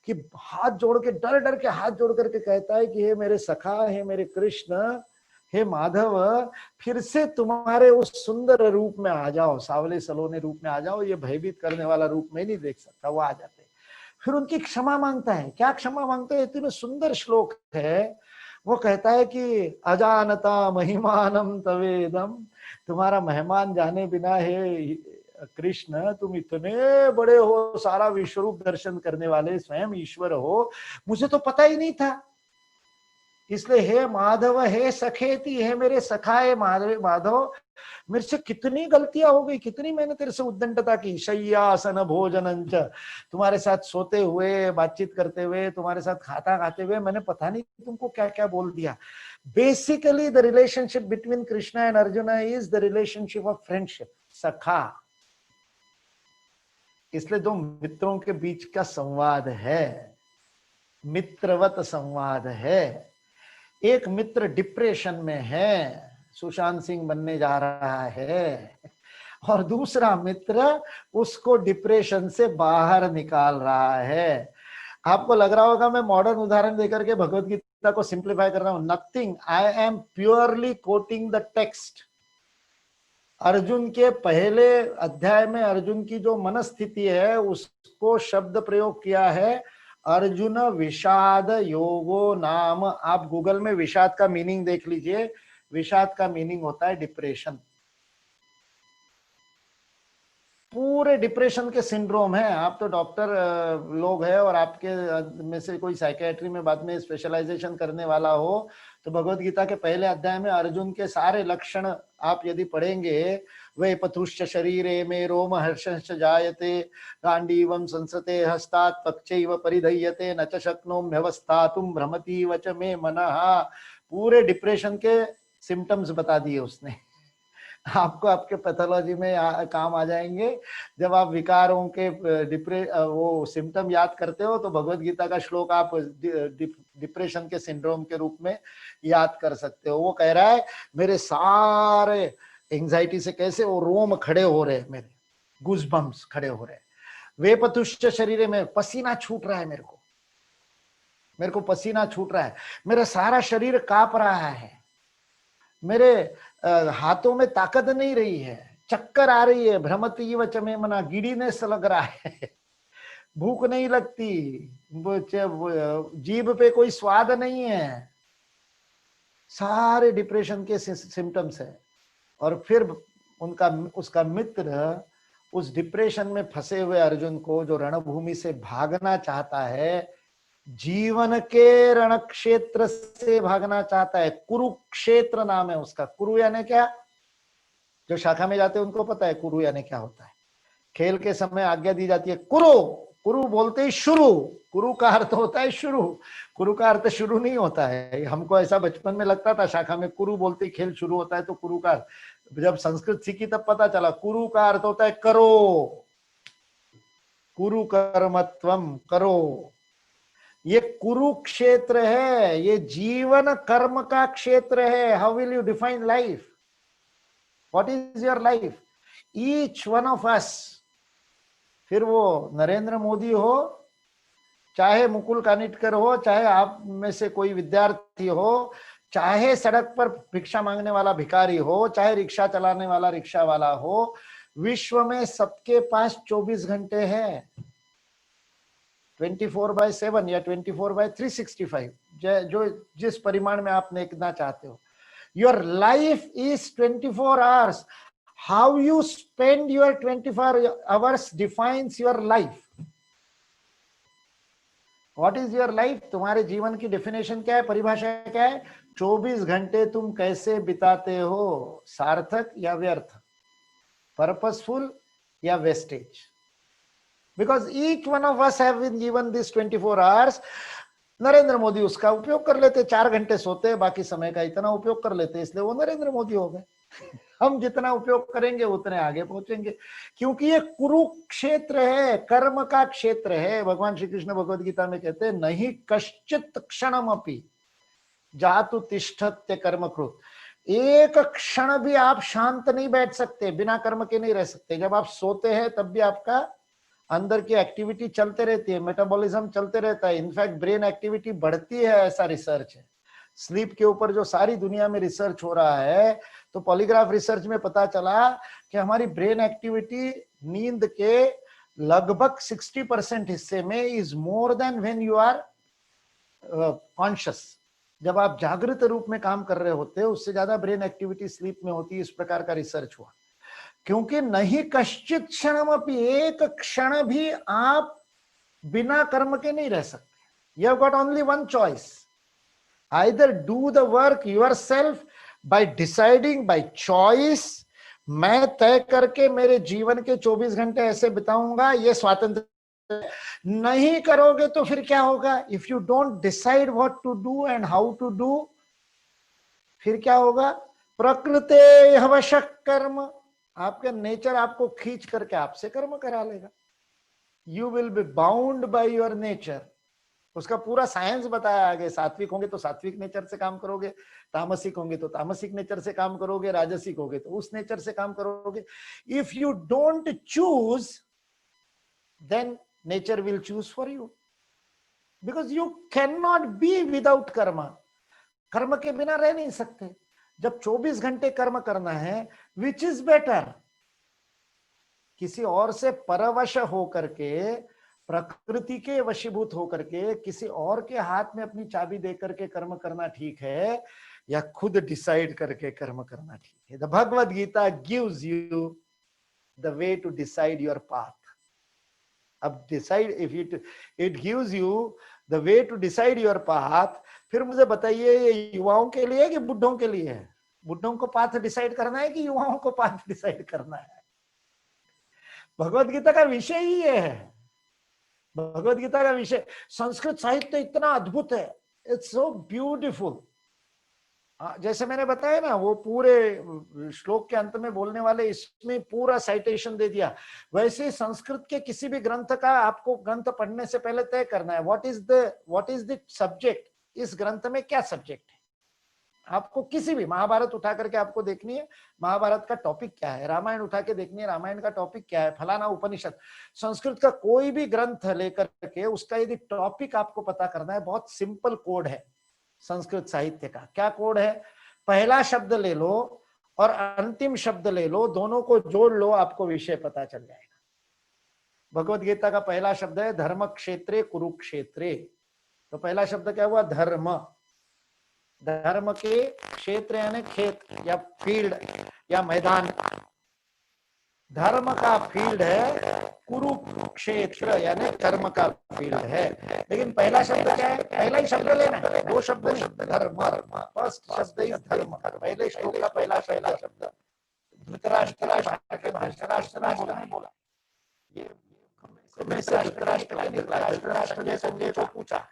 कि हाथ जोड़ के डर डर के हाथ जोड़ करके कहता है कि हे मेरे सखा, हे मेरे कृष्ण, हे माधव, फिर से तुम्हारे उस सुंदर रूप में आ जाओ, सावले सलोने रूप में आ जाओ, ये भयभीत करने वाला रूप में नहीं देख सकता। वो आ जाते हैं, फिर उनकी क्षमा मांगता है। क्या क्षमा मांगता है, इतने सुंदर श्लोक है। वो कहता है कि अजानता महिमानम तवेदम, तुम्हारा मेहमान जाने बिना हे कृष्ण तुम इतने बड़े हो, सारा विश्वरूप दर्शन करने वाले स्वयं ईश्वर हो, मुझे तो पता ही नहीं था। इसलिए हे माधव, हे सखेती, हे मेरे सखा, हे माधव, मेरे से कितनी गलतियां हो गई, कितनी मैंने तेरे से उद्दंडता की। शय्यासन भोजनंच, तुम्हारे साथ सोते हुए, बातचीत करते हुए, तुम्हारे साथ खाता खाते हुए मैंने पता नहीं तुमको क्या क्या बोल दिया। Basically the relationship between Krishna and Arjun is the relationship of friendship, सखा। इसलिए दो मित्रों के बीच का संवाद है, मित्रवत संवाद है। एक मित्र डिप्रेशन में है, सुशांत सिंह बनने जा रहा है, और दूसरा मित्र उसको डिप्रेशन से बाहर निकाल रहा है। आपको लग रहा होगा मैं मॉडर्न उदाहरण देकर के भगवत गीता को सिंप्लीफाई कर रहा हूं, nothing, I am purely coating the text. Arjun के पहले अध्याय में अर्जुन की जो मनस्थिति है उसको शब्द प्रयोग किया है, अर्जुन विषाद योगो नाम। आप गूगल में विषाद का मीनिंग देख लीजिए, विषाद का मीनिंग होता है डिप्रेशन। पूरे डिप्रेशन के सिंड्रोम है। आप तो डॉक्टर लोग हैं और आपके में से कोई साइकेट्री में बाद में स्पेशलाइजेशन करने वाला हो, तो भगवत गीता के पहले अध्याय में अर्जुन के सारे लक्षण आप यदि पढ़ेंगे, वे पथुश्च शरीरे में रोम हर्षश्च जायते, गांडीवं संसते हस्तात् पक्षैव परिधय्यते, न च शक्नोम्यवस्थातुं भ्रमतीव च मे मनः। पूरे डिप्रेशन के सिम्टम्स बता दिए उसने। आपको आपके पैथोलॉजी में काम आ जाएंगे। जब आप विकारों के वो सिम्टम याद करते हो तो भगवत गीता का श्लोक आप डिप्रेशन के सिंड्रोम के रूप में याद कर सकते हो। वो कह रहा है मेरे सारे एंजाइटी से कैसे वो रोम खड़े हो रहे हैं, मेरे गूज़बम्प्स खड़े हो रहे हैं। वेपतुश्च शरीर में पसीना छूट रहा है, मेरे को पसीना छूट रहा है, मेरा सारा शरीर कांप रहा है, मेरे हाथों में ताकत नहीं रही है, चक्कर आ रही है, भ्रमती व चमे मना, गिडीनेस लग रहा है, भूख नहीं लगती, जीभ पे कोई स्वाद नहीं है, सारे डिप्रेशन के सिम्टम्स है। और फिर उसका मित्र उस डिप्रेशन में फंसे हुए अर्जुन को, जो रणभूमि से भागना चाहता है, जीवन के रण क्षेत्र से भागना चाहता है, कुरुक्षेत्र नाम है उसका। कुरु यानी क्या? जो शाखा में जाते हैं उनको पता है कुरु यानी क्या होता है। खेल के समय आज्ञा दी जाती है कुरु, कुरु बोलते ही शुरू, कुरु का अर्थ होता है शुरू, कुरु का अर्थ शुरू नहीं होता है। हमको ऐसा बचपन में लगता था शाखा में कुरु बोलते ही खेल शुरू होता है, तो कुरु का, जब संस्कृत सीखी तब पता चला कुरु का अर्थ होता है करो, कुरु कर्मत्वम, करो। ये कुरुक्षेत्र है, ये जीवन कर्म का क्षेत्र है। How will you define life? What is your life? Each one of us, फिर वो नरेंद्र मोदी हो, चाहे मुकुल कानिटकर हो, चाहे आप में से कोई विद्यार्थी हो, चाहे सड़क पर भिक्षा मांगने वाला भिखारी हो, चाहे रिक्शा चलाने वाला रिक्शा वाला हो, विश्व में सबके पास 24 घंटे हैं, 24/7 या 24/365, जो जिस परिमाण में आप देखना चाहते हो। Your life is 24 hours. How you spend your 24 hours defines your life. What is your life? तुम्हारे जीवन की डेफिनेशन क्या है, परिभाषा क्या है? 24 घंटे तुम कैसे बिताते हो, सार्थक या व्यर्थ, पर्पसफुल या wastage? Because each one of us have been given this 24 hours. Narendra Modi उसका उपयोग कर लेते, 4 घंटे सोते, बाकी समय का इतना उपयोग कर लेते, इसलिए वो नरेंद्र मोदी हो गए। हम जितना उपयोग करेंगे उतने आगे पहुंचेंगे, क्योंकि ये कुरुक्षेत्र है, कर्म का क्षेत्र है। भगवान श्री कृष्ण भगवद गीता में कहते हैं नहीं कश्चित क्षणमपि जातु तिष्ठत्य कर्मकृत। एक क्षण भी आप शांत नहीं बैठ सकते, बिना कर्म के नहीं रह सकते। जब आप सोते हैं तब भी आपका अंदर की एक्टिविटी चलते रहती है, मेटाबॉलिज्म चलते रहता है, इनफैक्ट ब्रेन एक्टिविटी बढ़ती है, ऐसा रिसर्च है। स्लीप के ऊपर जो सारी दुनिया में रिसर्च हो रहा है, तो पॉलीग्राफ रिसर्च में पता चला कि हमारी ब्रेन एक्टिविटी नींद के लगभग 60% हिस्से में is more than when you are conscious. जब आप जागृत रूप में काम कर रहे होते हो, उससे ज्यादा ब्रेन एक्टिविटी स्लीप में होती है। इस प्रकार का रिसर्च हुआ, क्योंकि नहीं कश्चित क्षणमपि, एक क्षण भी आप बिना कर्म के नहीं रह सकते। You have got only one choice, either do the work yourself by deciding, by choice, मैं तय करके मेरे जीवन के 24 घंटे ऐसे बिताऊंगा, ये स्वातंत्र। नहीं करोगे तो फिर क्या होगा? If you don't decide what to do and how to do, फिर क्या होगा? प्रकृते हवशः कर्म, आपका नेचर आपको खींच करके आपसे कर्म करा लेगा। You will be bound by your nature. उसका पूरा साइंस बताया आगे। सात्विक होंगे तो सात्विक नेचर से काम करोगे, तामसिक होंगे तो तामसिक नेचर से काम करोगे, राजसिक होगे तो उस नेचर से काम करोगे। If you don't choose, then nature will choose for you, because you can not be without karma. कर्म के बिना रह नहीं सकते। जब 24 घंटे कर्म करना है, विच इज बेटर? किसी और से परवश होकर के, प्रकृति के वशीभूत होकर के, किसी और के हाथ में अपनी चाबी दे करके कर्म करना ठीक है, या खुद डिसाइड करके कर्म करना ठीक है? The Bhagavad Gita gives you the way to decide your path. अब decide, if it gives you the way to decide your path, फिर मुझे बताइए ये युवाओं के लिए कि बुढ़ों के लिए है? बुढ़ों को पाथ डिसाइड करना है कि युवाओं को पाथ डिसाइड करना है? भगवत गीता का विषय ही ये है। भगवत गीता का विषय, संस्कृत साहित्य इतना अद्भुत है, इट्स सो ब्यूटीफुल। जैसे मैंने बताया ना, वो पूरे श्लोक के अंत में बोलने वाले इसमें पूरा साइटेशन दे दिया। वैसे संस्कृत के किसी भी ग्रंथ का आपको ग्रंथ पढ़ने से पहले तय करना है व्हाट इज द सब्जेक्ट, इस ग्रंथ में क्या सब्जेक्ट है। आपको किसी भी महाभारत उठा करके आपको देखनी है, महाभारत का टॉपिक क्या है, रामायण उठा के देखनी है, रामायण का टॉपिक क्या है, फलाना उपनिषद। संस्कृत का कोई भी ग्रंथ लेकर के उसका यदि टॉपिक आपको पता करना है, बहुत सिंपल कोड है संस्कृत साहित्य का। क्या कोड है? पहला शब्द ले लो और अंतिम शब्द ले लो, दोनों को जोड़ लो, आपको विषय पता चल जाएगा। भगवत गीता का पहला शब्द है धर्म क्षेत्रे कुरुक्षेत्रे। तो पहला शब्द क्या हुआ? धर्म। धर्म के क्षेत्र यानी खेत या फील्ड या मैदान, धर्म का फील्ड है, कुरुक्षेत्र यानी कर्म का फील्ड है। लेकिन पहला शब्द क्या है? पहला ही शब्द लेना है, दो शब्द नहीं, धर्म। फर्स्ट शब्द इज धर्म। पहले श्लोक का पहला शब्द। धृतराष्ट्र नहीं बोला, ये में से धृतराष्ट्र का निकला। धृतराष्ट्र ने संजय को पूछा,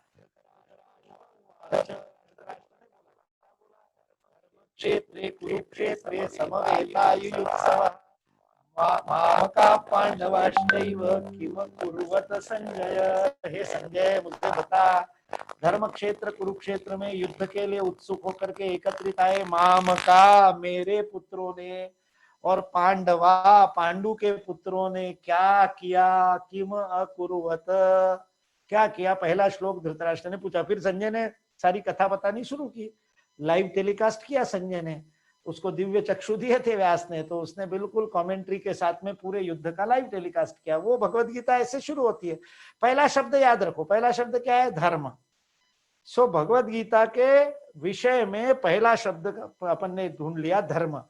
क्षेत्रे कुरुक्षेत्रे समवेतायुयुत्सवः मामका पांडवाश्चैव किम कुर्वत संजय। हे संजय, मुझे बता, धर्म क्षेत्र कुरुक्षेत्र में युद्ध के लिए उत्सुक होकर के एकत्रित आए मामका मेरे पुत्रों ने और पांडवा पांडु के पुत्रों ने क्या किया, किम अकुर्वत, क्या किया। पहला श्लोक धृतराष्ट्र ने पूछा। फिर संजय ने सारी कथा बतानी शुरू की, लाइव टेलीकास्ट किया संजय ने, उसको दिव्य चक्षु दिए थे व्यास ने, तो उसने बिल्कुल कमेंट्री के साथ में पूरे युद्ध का लाइव टेलीकास्ट किया। वो भगवत गीता ऐसे शुरू होती है। पहला शब्द याद रखो, पहला शब्द क्या है? धर्म। सो भगवत गीता के विषय में पहला शब्द अपन ने ढूंढ लिया, धर्म।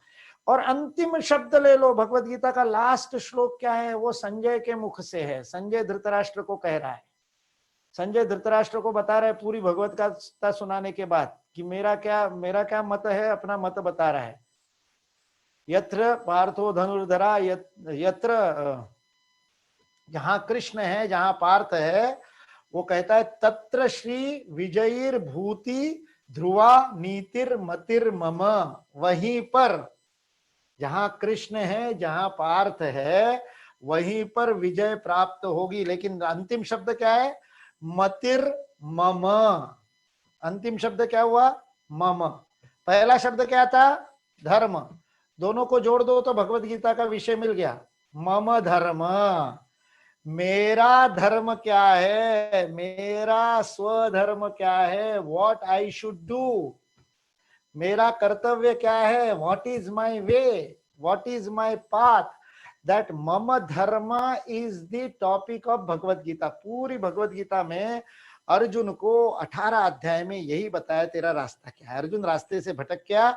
और अंतिम शब्द ले लो, भगवत गीता का लास्ट श्लोक क्या है? वो संजय के मुख से है। संजय धृतराष्ट्र को कह रहा है, संजय धृतराष्ट्र को बता रहा है पूरी भगवत गीता सुनाने के बाद कि मेरा क्या मत है, अपना मत बता रहा है। यत्र पार्थो धनुर्धरा, यत्र जहां कृष्ण है, जहां पार्थ है, वो कहता है तत्र श्री विजयीर भूति ध्रुवा नीतिर मतिर मम। वहीं पर जहां कृष्ण है, जहां पार्थ है, वहीं पर विजय प्राप्त होगी। लेकिन अंतिम शब्द क्या है? मतिर मम। अंतिम शब्द क्या हुआ? मम। पहला शब्द क्या था? धर्म। दोनों को जोड़ दो तो भगवत गीता का विषय मिल गया, मम धर्म। मेरा धर्म क्या है, मेरा स्वधर्म क्या है, व्हाट आई शुड डू, मेरा कर्तव्य क्या है, what is my way, what is my path, that मम धर्म is the topic of Bhagavad Gita. पूरी भगवत गीता में अर्जुन को 18 अध्याय में यही बताया तेरा रास्ता क्या है। अर्जुन रास्ते से भटक गया,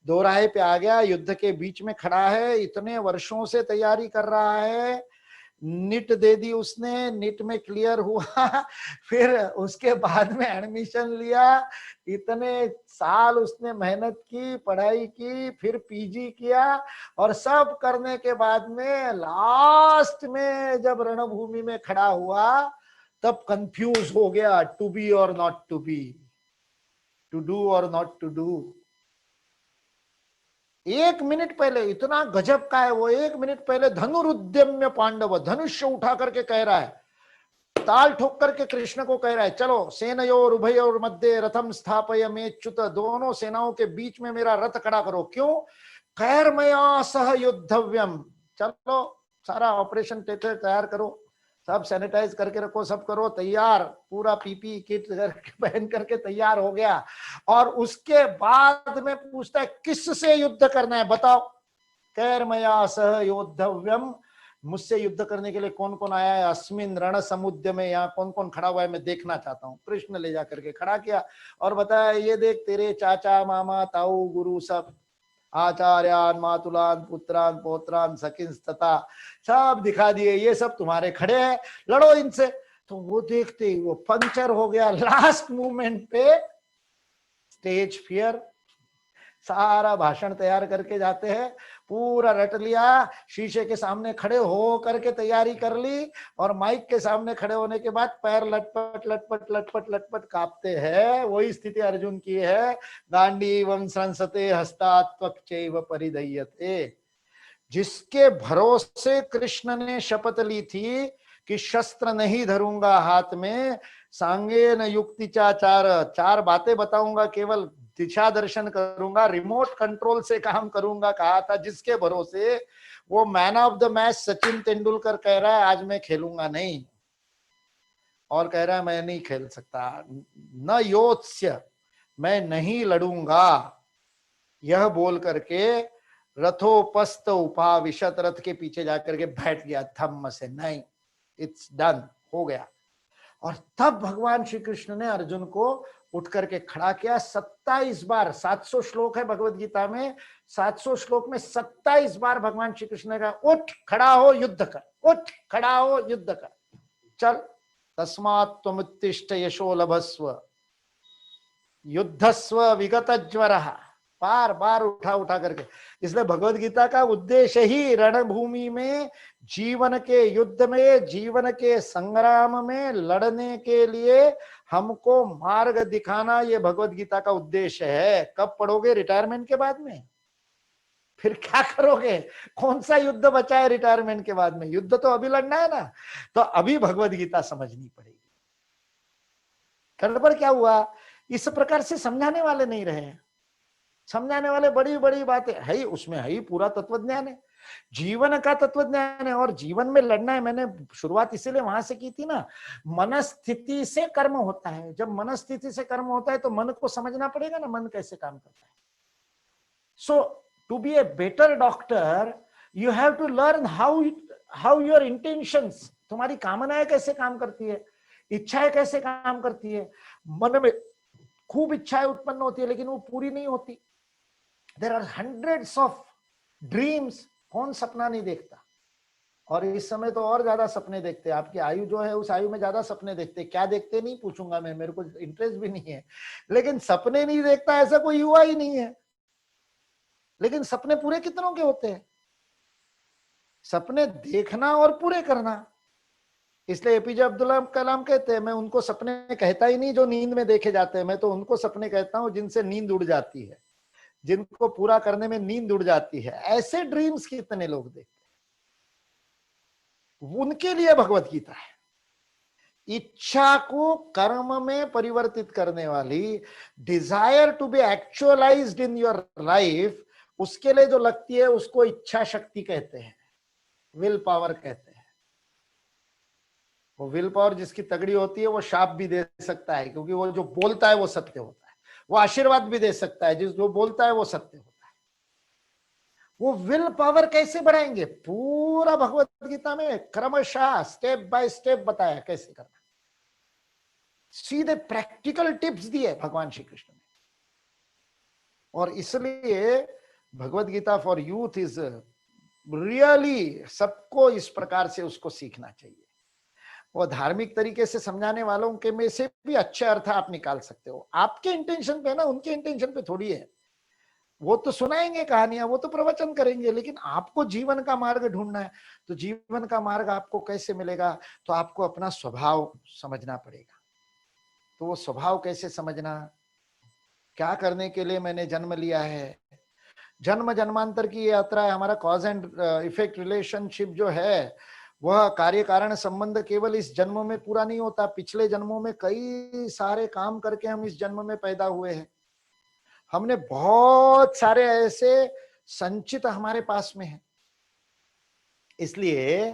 दोराहे पे आ गया, युद्ध के बीच में खड़ा है, इतने वर्षों से तैयारी कर रहा है, नीट दे दी उसने, नीट में क्लियर हुआ, फिर उसके बाद में एडमिशन लिया, इतने साल उसने मेहनत की, पढ़ाई की, फिर पीजी किया, और सब करने के बाद में लास्ट में जब रणभूमि में खड़ा हुआ तब कंफ्यूज हो गया, टू बी और not to be, to do और नॉट टू डू। 1 मिनट पहले, इतना गजब का है वो, 1 मिनट पहले धनुरुद्यम्य पांडव, धनुष्य उठा करके कह रहा है, ताल ठोक करके कृष्ण को कह रहा है, चलो सेनयोर उभयोर मध्य रथम स्थापय मेच्युत, दोनों सेनाओं के बीच में मेरा रथ खड़ा करो। क्यों? कैर्मया सह युद्धव्यम, चलो सारा ऑपरेशन थिएटर तैयार करो, सब सैनिटाइज करके रखो, सब करो तैयार, पूरा पीपी किट पहन करके तैयार हो गया। और उसके बाद में पूछता है किससे युद्ध करना है, बताओ। कैर्मया सह योद्धव्यम, मुझसे युद्ध करने के लिए कौन कौन आया है, अस्मिन रण समुद्र में, यहाँ कौन कौन खड़ा हुआ है मैं देखना चाहता हूँ। कृष्ण ले जा करके खड़ा किया और बताया ये देख तेरे चाचा मामा ताऊ गुरु सब, आचार्यान मातुलान पुत्रान पौत्रान सखिन तथा सब दिखा दिए, ये सब तुम्हारे खड़े हैं, लड़ो इनसे। तो वो देखते ही वो पंचर हो गया लास्ट मोमेंट पे, स्टेज फियर, सारा भाषण तैयार करके जाते हैं, पूरा रट लिया, शीशे के सामने खड़े हो करके तैयारी कर ली, और माइक के सामने खड़े होने के बाद पैर लटपट लटपट लटपट लटपट कांपते हैं। वही स्थिति अर्जुन की है। गांडीवं संसते हस्तात् त्वक्चैव परिदह्यते। जिसके भरोसे कृष्ण ने शपथ ली थी कि शस्त्र नहीं धरूंगा हाथ में, सांगेन युक्तिचाचार, 4 बातें बताऊंगा, केवल दिशा दर्शन करूंगा, रिमोट कंट्रोल से काम करूंगा कहा था, जिसके भरोसे वो man of the match Sachin Tendulkar कह रहा है आज मैं खेलूंगा नहीं, और कह रहा है मैं नहीं खेल सकता, न योत्स्य, मैं नहीं लड़ूंगा, यह बोल करके रथोपस्थ उपाविशत, रथ के पीछे जाकर के बैठ गया धम्म से, नहीं इट्स डन, हो गया। और तब भगवान श्री कृष्ण ने अर्जुन को उठ करके खड़ा किया। 27 बार, 700 श्लोक है भगवत गीता में, 700 श्लोक में 27 बार भगवान श्री कृष्ण ने कहा उठ खड़ा हो युद्ध कर, उठ खड़ा हो युद्ध कर, चल तस्मात् त्वमुत्तिष्ठ यशो लभस्व युद्धस्व विगत ज्वरः, बार बार उठा उठा करके। इसलिए भगवत गीता का उद्देश्य ही रणभूमि में, जीवन के युद्ध में, जीवन के संग्राम में लड़ने के लिए हमको मार्ग दिखाना, ये भगवत गीता का उद्देश्य है। कब पढ़ोगे? रिटायरमेंट के बाद में। फिर क्या करोगे? कौन सा युद्ध बचा है रिटायरमेंट के बाद में? युद्ध तो अभी लड़ना है ना, तो अभी भगवत गीता समझनी पड़ेगी। गड़बड़ क्या हुआ? इस प्रकार से समझाने वाले नहीं रहे। समझाने वाले बड़ी बड़ी बातें है ही, उसमें है ही पूरा तत्वज्ञान है, जीवन का तत्वज्ञान है, और जीवन में लड़ना है। मैंने शुरुआत इसीलिए वहां से की थी ना, मनस्थिति से कर्म होता है। जब मनस्थिति से कर्म होता है तो मन को समझना पड़ेगा ना, मन कैसे काम करता है। So to be a better doctor you have to learn how your intentions, तुम्हारी कामनाएं कैसे काम करती है, इच्छाएं कैसे काम करती है। मन में खूब इच्छाएं उत्पन्न होती है लेकिन वो पूरी नहीं होती। There are hundreds of dreams, कौन सपना नहीं देखता? और इस समय तो और ज्यादा सपने देखते हैं। आपकी आयु जो है उस आयु में ज्यादा सपने देखते हैं। क्या देखते नहीं पूछूंगा मैं, मेरे को इंटरेस्ट भी नहीं है, लेकिन सपने नहीं देखता ऐसा कोई युवा ही नहीं है। लेकिन सपने पूरे कितनों के होते हैं? सपने देखना और पूरे करना। इसलिए एपीजे अब्दुल कलाम कहते हैं मैं उनको सपने कहता ही नहीं जो नींद में देखे जाते हैं, मैं तो उनको सपने कहता हूं जिनसे नींद उड़ जाती है, जिनको पूरा करने में नींद उड़ जाती है। ऐसे ड्रीम्स कितने लोग देखते हैं। उनके लिए भगवत गीता है। इच्छा को कर्म में परिवर्तित करने वाली, desire to be actualized in your life, उसके लिए जो लगती है उसको इच्छा शक्ति कहते हैं, विल पावर कहते हैं। वो विल पावर जिसकी तगड़ी होती है वो शाप भी दे सकता है, क्योंकि वो जो बोलता है वो सत्य होता है। वो आशीर्वाद भी दे सकता है, जो बोलता है वो सत्य होता है। वो विल पावर कैसे बढ़ाएंगे? पूरा भगवत गीता में क्रमशः स्टेप बाय स्टेप बताया कैसे करना। सीधे प्रैक्टिकल टिप्स दिए भगवान श्री कृष्ण ने। और इसलिए Bhagavat Gita for youth is really, सबको इस प्रकार से उसको सीखना चाहिए। वो धार्मिक तरीके से समझाने वालों के में से भी अच्छे अर्थ आप निकाल सकते हो। आपके इंटेंशन पे ना, उनके इंटेंशन पे थोड़ी है। वो तो सुनाएंगे कहानियां, वो तो प्रवचन करेंगे, लेकिन आपको जीवन का मार्ग ढूंढना है। तो जीवन का मार्ग आपको कैसे मिलेगा? तो आपको अपना स्वभाव समझना पड़ेगा। तो वो स्वभाव कैसे समझना? क्या करने के लिए मैंने जन्म लिया है? जन्म जन्मांतर की यात्रा है। हमारा कॉज एंड इफेक्ट रिलेशनशिप जो है, वह कार्य कारण संबंध केवल इस जन्म में पूरा नहीं होता। पिछले जन्मों में कई सारे काम करके हम इस जन्म में पैदा हुए हैं। हमने बहुत सारे ऐसे संचित हमारे पास में है, इसलिए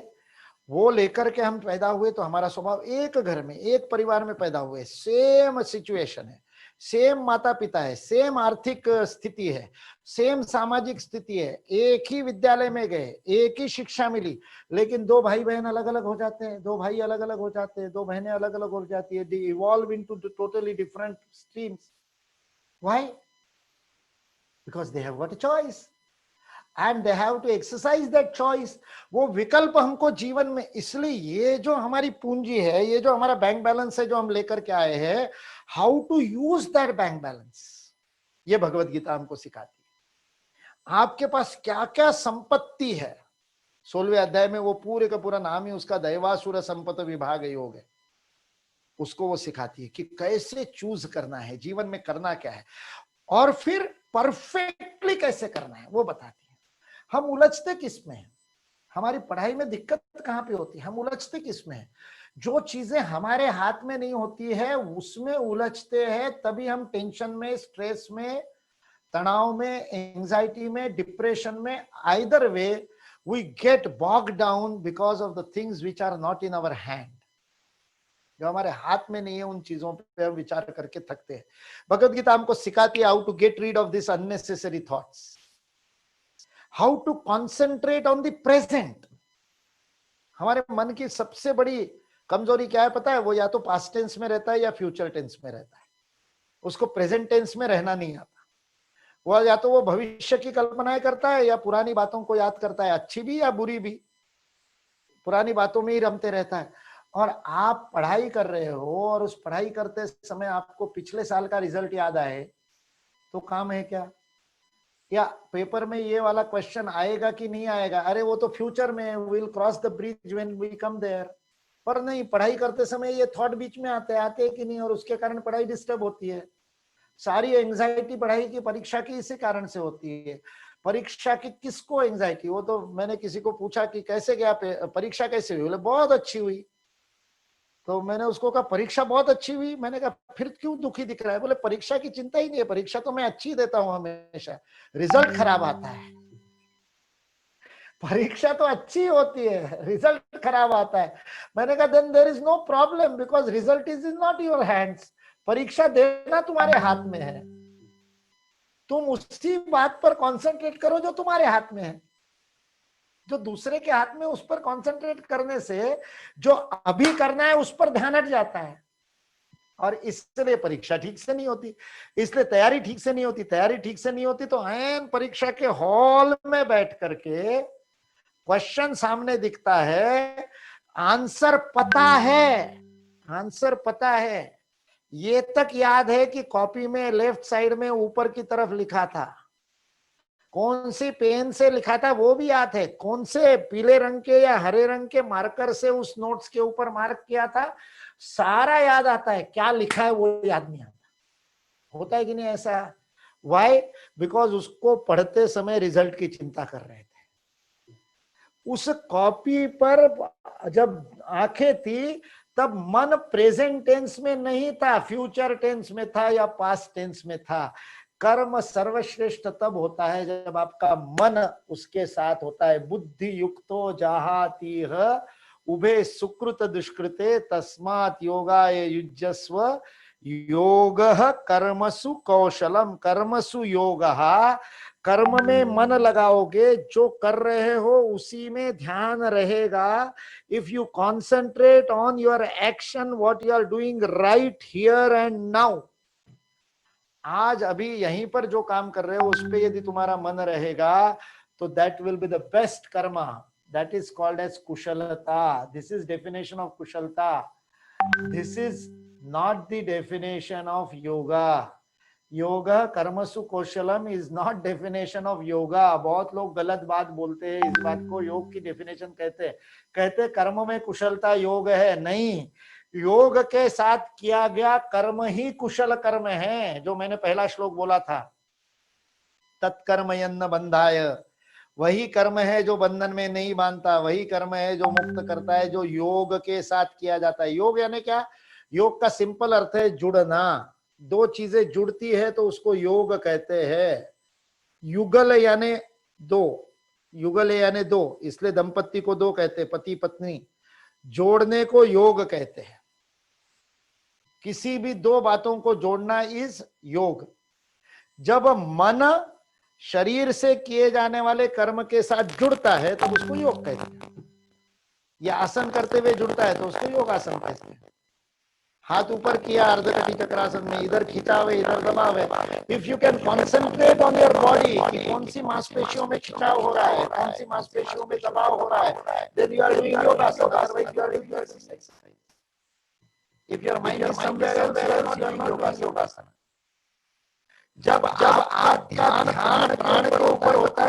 वो लेकर के हम पैदा हुए। तो हमारा स्वभाव, एक घर में, एक परिवार में पैदा हुए, सेम सिचुएशन है, सेम माता पिता है, सेम आर्थिक स्थिति है, सेम सामाजिक स्थिति है, एक ही विद्यालय में गए, एक ही शिक्षा मिली, लेकिन दो भाई बहन अलग अलग हो जाते हैं, दो भाई अलग अलग हो जाते हैं, दो बहनें अलग अलग हो जाती है। They evolve into totally different streams. Why? Because they have got a choice and they have to exercise that choice. वो विकल्प हमको जीवन में, इसलिए ये जो हमारी पूंजी है, ये जो हमारा बैंक बैलेंस है जो हम लेकर के आए हैं, how to use that bank balance, ये भगवत गीता हमको सिखाती है। आपके पास क्या क्या संपत्ति है। 16वें अध्याय में वो पूरे का पूरा नाम ही उसका दैवासुर संपत्ति विभाग योग है। उसको वो सिखाती है कि कैसे चूज करना है, जीवन में करना क्या है, और फिर परफेक्टली कैसे करना है वो बताती है। हम उलझते किस में हैं, हमारी पढ़ाई में दिक्कत कहाँ पे होती है, हम उलझते किस में हैं। जो चीजें हमारे हाथ में नहीं होती है उसमें उलझते हैं, तभी हम टेंशन में, स्ट्रेस में, तनाव में, एंजाइटी में, डिप्रेशन में, either way we get bog down because of the things which are not in our hand. जो हमारे हाथ में नहीं है उन चीजों पे हम विचार करके थकते हैं। भगवत गीता हमको सिखाती है how to get rid of this unnecessary thoughts, how to concentrate on the present. हमारे मन की सबसे बड़ी कमजोरी क्या है पता है, वो या तो पास्ट टेंस में रहता है या फ्यूचर टेंस में रहता है, उसको प्रेजेंट टेंस में रहना नहीं आता। वो या तो वो भविष्य की कल्पनाएं करता है या पुरानी बातों को याद करता है, अच्छी भी या बुरी भी, पुरानी बातों में ही रमते रहता है। और आप पढ़ाई कर रहे हो और उस पढ़ाई करते समय आपको पिछले साल का रिजल्ट याद आए तो काम है क्या? या पेपर में ये वाला क्वेश्चन आएगा कि नहीं आएगा, अरे वो तो फ्यूचर में, will cross the bridge when we come there. पर नहीं, पढ़ाई करते समय ये थॉट बीच में आते हैं कि नहीं, और उसके कारण पढ़ाई डिस्टर्ब होती है। सारी एंजाइटी पढ़ाई की, परीक्षा की इसी कारण से होती है। परीक्षा की किसको एंजाइटी? वो तो मैंने किसी को पूछा कि कैसे गया परीक्षा, कैसे हुई? बोले बहुत अच्छी हुई। तो मैंने उसको कहा परीक्षा बहुत अच्छी हुई, मैंने कहा फिर क्यों दुखी दिख रहा है? बोले परीक्षा की चिंता ही नहीं है, परीक्षा तो मैं अच्छी देता हूं हमेशा, रिजल्ट खराब आता है। परीक्षा तो अच्छी होती है, रिजल्ट खराब आता है। मैंने कहा then there is no problem because result is in not your hands. परीक्षा देना तुम्हारे हाथ में है, तुम उसी बात पर कॉन्सेंट्रेट करो जो तुम्हारे हाथ में है। जो दूसरे के हाथ में, उस पर कॉन्सेंट्रेट करने से जो अभी करना है उस पर ध्यान हट जाता है, और इसलिए परीक्षा ठीक से नहीं होती, इसलिए तैयारी ठीक से नहीं होती। तैयारी ठीक से नहीं होती तो ऐन परीक्षा के हॉल में बैठ करके क्वेश्चन सामने दिखता है, आंसर पता है, आंसर पता है, ये तक याद है कि कॉपी में लेफ्ट साइड में ऊपर की तरफ लिखा था, कौन सी पेन से लिखा था वो भी याद है, कौन से पीले रंग के या हरे रंग के मार्कर से उस नोट्स के ऊपर मार्क किया था, सारा याद आता है, क्या लिखा है वो याद नहीं आता। होता है कि नहीं ऐसा? वाई? बिकॉज उसको पढ़ते समय रिजल्ट की चिंता कर रहे थे। उस कॉपी पर जब आंखें थी तब मन प्रेजेंट टेंस में नहीं था, फ्यूचर टेंस में था या पास्ट टेंस में था। कर्म सर्वश्रेष्ठ तब होता है जब आपका मन उसके साथ होता है। बुद्धि युक्तो जाहातीह उभे सुकृत दुष्कृते तस्मात् योगाय युज्यस्व योगः कर्मसु कौशलम। कर्मसु योगः, कर्म में मन लगाओगे, जो कर रहे हो उसी में ध्यान रहेगा। If you concentrate on your action, what you are doing right here and now, आज अभी यहीं पर जो काम कर रहे हो उस पे यदि तुम्हारा मन रहेगा तो that will be the best karma. That is called as kushalta. This is definition of kushalta. This is not the definition of yoga. Yoga karmasu kaushalam is not definition of yoga. बहुत लोग गलत बात बोलते हैं, इस बात को योग की डेफिनेशन कहते कर्म में कुशलता योग है। नहीं, योग के साथ किया गया कर्म ही कुशल कर्म है। जो मैंने पहला श्लोक बोला था, तत्कर्म यन्न बंधाय, वही कर्म है जो बंधन में नहीं बांधता, वही कर्म है जो मुक्त करता है, जो योग के साथ किया जाता है। योग यानी क्या? योग का सिंपल अर्थ है जुड़ना। दो चीजें जुड़ती है तो उसको योग कहते हैं। युगल यानी दो, युगल यानी दो, इसलिए दंपत्ति को दो कहते हैं, पति पत्नी। जोड़ने को योग कहते हैं। किसी भी दो बातों को जोड़ना इज योग। जब मन शरीर से किए जाने वाले कर्म के साथ जुड़ता है तो उसको योग कहते हैं। या आसन करते हुए जुड़ता है तो उसको योग आसन कहते हैं। हाथ ऊपर किया अर्धकटी चक्रासन में, इधर खिंचावे इधर दबावे। If you can concentrate on your body कि कौन सी मांसपेशियों में खिंचाव हो रहा है, कौन सी मांसपेशियों में दबाव हो रहा है, then you are doing yoga. Otherwise you are doing exercise. If your mind is somewhere else, you are not doing yogasana. जब आपका ध्यान प्राण के ऊपर होता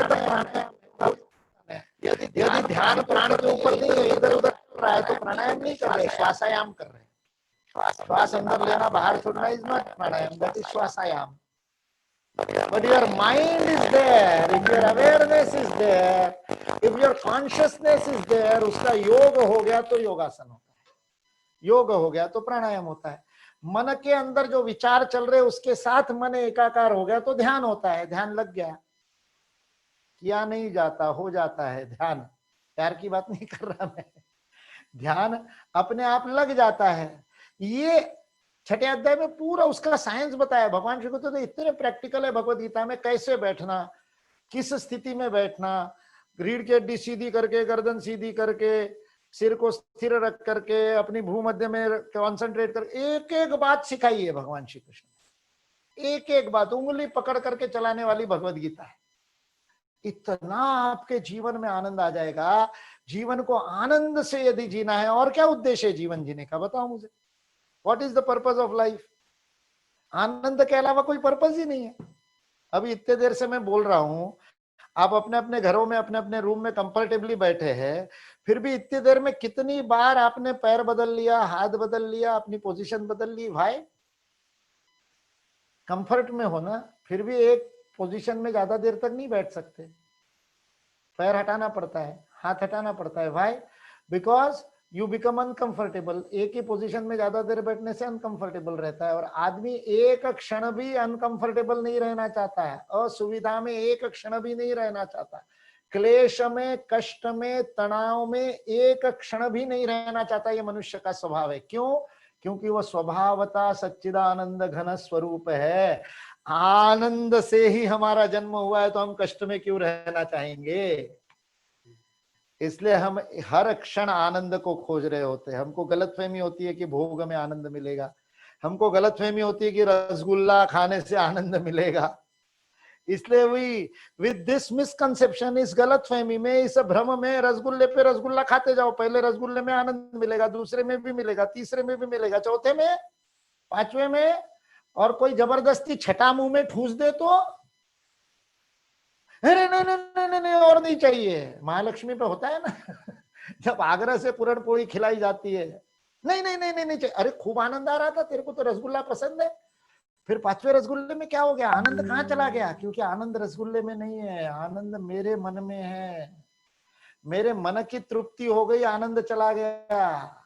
ध्यान प्राण के ऊपर नहीं है, इधर उधर कर रहा है तो प्राणायाम नहीं कर रहे, श्वासायाम कर रहे हैं। श्वास अंदर लेना बाहर छोड़ना is not pranayama, that is shvasayam. But your mind is there, if your awareness is there, if your consciousness is there, उसका योग हो गया तो योगासन होता है, योग हो गया तो प्राणायाम होता है। मन के अंदर जो विचार चल रहे उसके साथ मन एकाकार हो गया तो ध्यान होता है, ध्यान लग गया। किया नहीं जाता, हो जाता है ध्यान, प्यार की बात नहीं कर रहा मैं, ध्यान अपने आप लग जाता है। ये छठे अध्याय में पूरा उसका साइंस बताया भगवान श्री कृष्ण, तो इतने प्रैक्टिकल है भगवत गीता में, कैसे बैठना, किस स्थिति में बैठना, रीढ़ की हड्डी सीधी करके, गर्दन सीधी करके, सिर को स्थिर रख करके, अपनी भूमध्य में कॉन्सेंट्रेट कर, एक एक बात सिखाई है भगवान श्री कृष्ण ने, एक एक बात उंगली पकड़ करके चलाने वाली भगवत गीता है। इतना आपके जीवन में आनंद आ जाएगा। जीवन को आनंद से यदि जीना है, और क्या उद्देश्य है जीवन जीने का, बताओ मुझे, what is the purpose of life? आनंद के अलावा कोई पर्पस ही नहीं है। अभी इतने देर से मैं बोल रहा हूं, आप अपने अपने घरों में अपने अपने रूम में कंफर्टेबली बैठे हैं, फिर भी इतनी देर में कितनी बार आपने पैर बदल लिया, हाथ बदल लिया, अपनी पोजीशन बदल ली। भाई कंफर्ट में हो ना, फिर भी एक पोजीशन में ज्यादा देर तक नहीं बैठ सकते, पैर हटाना पड़ता है, हाथ हटाना पड़ता है। भाई बिकॉज यू बिकम अनकंफर्टेबल। एक ही पोजीशन में ज्यादा देर बैठने से अनकंफर्टेबल रहता है, और आदमी एक क्षण भी अनकंफर्टेबल नहीं रहना चाहता है, असुविधा में एक क्षण भी नहीं रहना चाहता, क्लेश में, कष्ट में, तनाव में एक क्षण भी नहीं रहना चाहता। ये मनुष्य का स्वभाव है। क्यों? क्योंकि वह स्वभावतः सच्चिदानंद घन स्वरूप है। आनंद से ही हमारा जन्म हुआ है, तो हम कष्ट में क्यों रहना चाहेंगे? इसलिए हम हर क्षण आनंद को खोज रहे होते हैं। हमको गलतफहमी होती है कि भोग में आनंद मिलेगा, हमको गलतफहमी होती है कि रसगुल्ला खाने से आनंद मिलेगा। इसलिए भी विद दिस मिसकंसेप्शन, इस गलतफहमी में, इस भ्रम में, रसगुल्ले पे रसगुल्ला खाते जाओ, पहले रसगुल्ले में आनंद मिलेगा, दूसरे में भी मिलेगा, तीसरे में भी मिलेगा, चौथे में, पांचवे में, और कोई जबरदस्ती छठा मुंह में ठूस दे तो अरे नहीं नहीं नहीं नहीं और नहीं चाहिए। महालक्ष्मी पे होता है ना जब आग्रह से पूरण पोड़ी खिलाई जाती है, नहीं नहीं नहीं नहीं चाहिए। अरे खूब आनंद आ रहा था, तेरे को तो रसगुल्ला पसंद है, फिर पांचवे रसगुल्ले में क्या हो गया? आनंद कहाँ चला गया? क्योंकि आनंद रसगुल्ले में नहीं है, आनंद मेरे मन में है। मेरे मन की तृप्ति हो गई, आनंद चला गया।